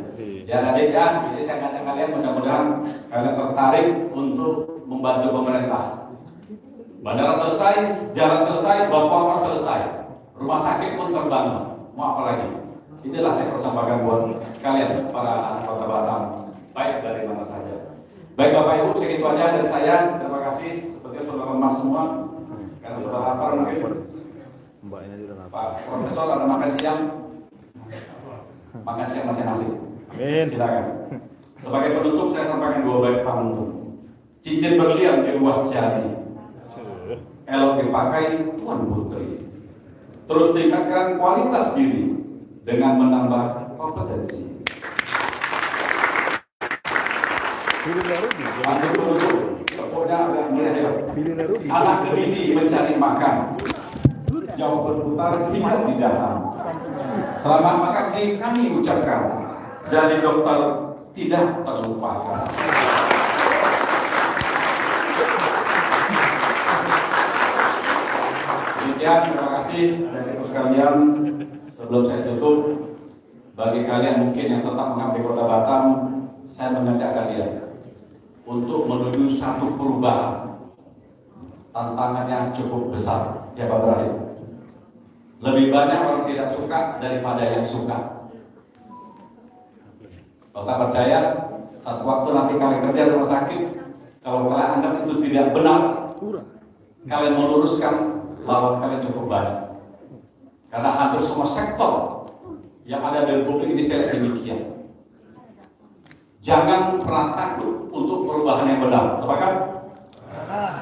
Ya adik ya, jadi saya ngajak kalian mudah-mudahan kalian tertarik untuk membantu pemerintah. Bandara selesai, jalan selesai, bapak selesai, rumah sakit pun terbangun. Mau apa lagi? Inilah saya persampaikan buat kalian para anak Kota Batam, baik dari mana saja. Baik Bapak Ibu, segitu aja dari saya. Terima kasih. Sepertinya sudah lemas semua, karena sudah lapar mungkin. Pak Profesor ada makan siang, makan siang masing-masing. Silakan. Sebagai penutup saya sampaikan 2 bait pantun. Cincin berlian di ruas jari, elok dipakai Tuan Putri. Terus tingkatkan kualitas diri dengan menambah kompetensi. Anak kediri mencari makan, jauh berputar hingga di dalam. Selamat makan kami ucapkan, jadi dokter tidak terlupakan. Demikian, terima kasih adik-adik sekalian. Sebelum saya tutup, bagi kalian mungkin yang tetap mengabdi Kota Batam, saya mengajak kalian untuk menuju satu perubahan. Tantangannya cukup besar, ya Pak Ibrahim. Lebih banyak orang tidak suka daripada yang suka. Kalau tak percaya, satu waktu nanti kalian kerja di rumah sakit, kalau kalian anggap itu tidak benar, kalian meluruskan, lawan kalian cukup banyak. Karena hampir semua sektor yang ada di Republik ini saya lihat demikian. Jangan pernah takut untuk perubahan yang benar. Sepakat?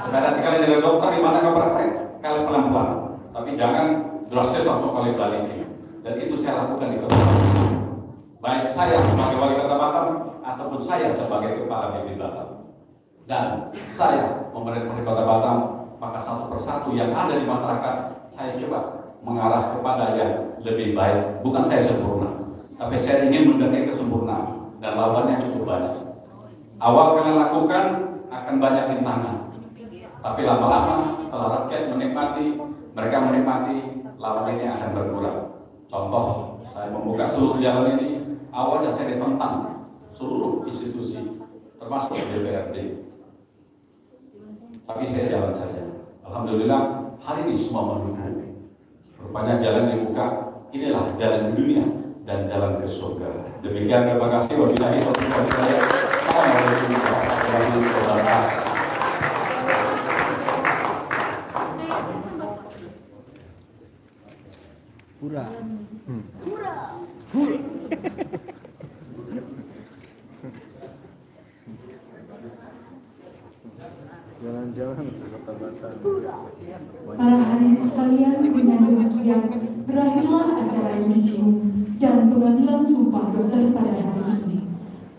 Supaya nanti kalian jadi dokter di mana kau praktek, kalian pelan-pelan. Tapi jangan drastis langsung kalian balikin. Dan itu saya lakukan di Kota Batam. Baik saya sebagai wali Kota Batam ataupun saya sebagai kepala BPD Batam. Dan saya memerintah Kota Batam, maka satu persatu yang ada di masyarakat saya coba mengarah kepada yang lebih baik. Bukan saya sempurna, tapi saya ingin mendekat kesempurnaan, dan lawannya cukup banyak. Awal kalian lakukan akan banyak rintangan, tapi lama-lama setelah rakyat menikmati, mereka menikmati, lawan ini akan berkurang. Contoh, saya membuka seluruh jalan ini, awalnya saya ditentang seluruh institusi, termasuk DPRD. Tapi saya jalan saja. Alhamdulillah hari ini semua mendukung. Rupanya jalan dibuka, inilah jalan di dunia dan jalan ke surga. Demikian, terima kasih. Wabillahi taufiq wal hidayah. Assalamualaikum warahmatullahi wabarakatuh. Pura. Jalan-jalan ke Kota Batam. Para hadirin sekalian, dengan demikian berakhirlah acara yudisium dan pengadilan sumpah dokter pada hari ini.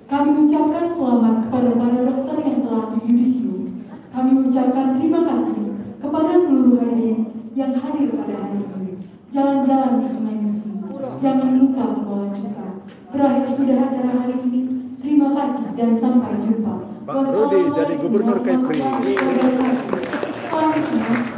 Kami ucapkan selamat kepada para dokter yang telah diyudisium. Kami ucapkan terima kasih kepada seluruh hadirin yang hadir pada hari ini. Jalan-jalan ke Sungai Musi, jangan lupa membawa cuka. Berakhir sudah acara hari ini. Terima kasih dan sampai jumpa. Pak Rudi jadi gubernur Kepri. Wassalamualaikum warahmatullahi wabarakatuh.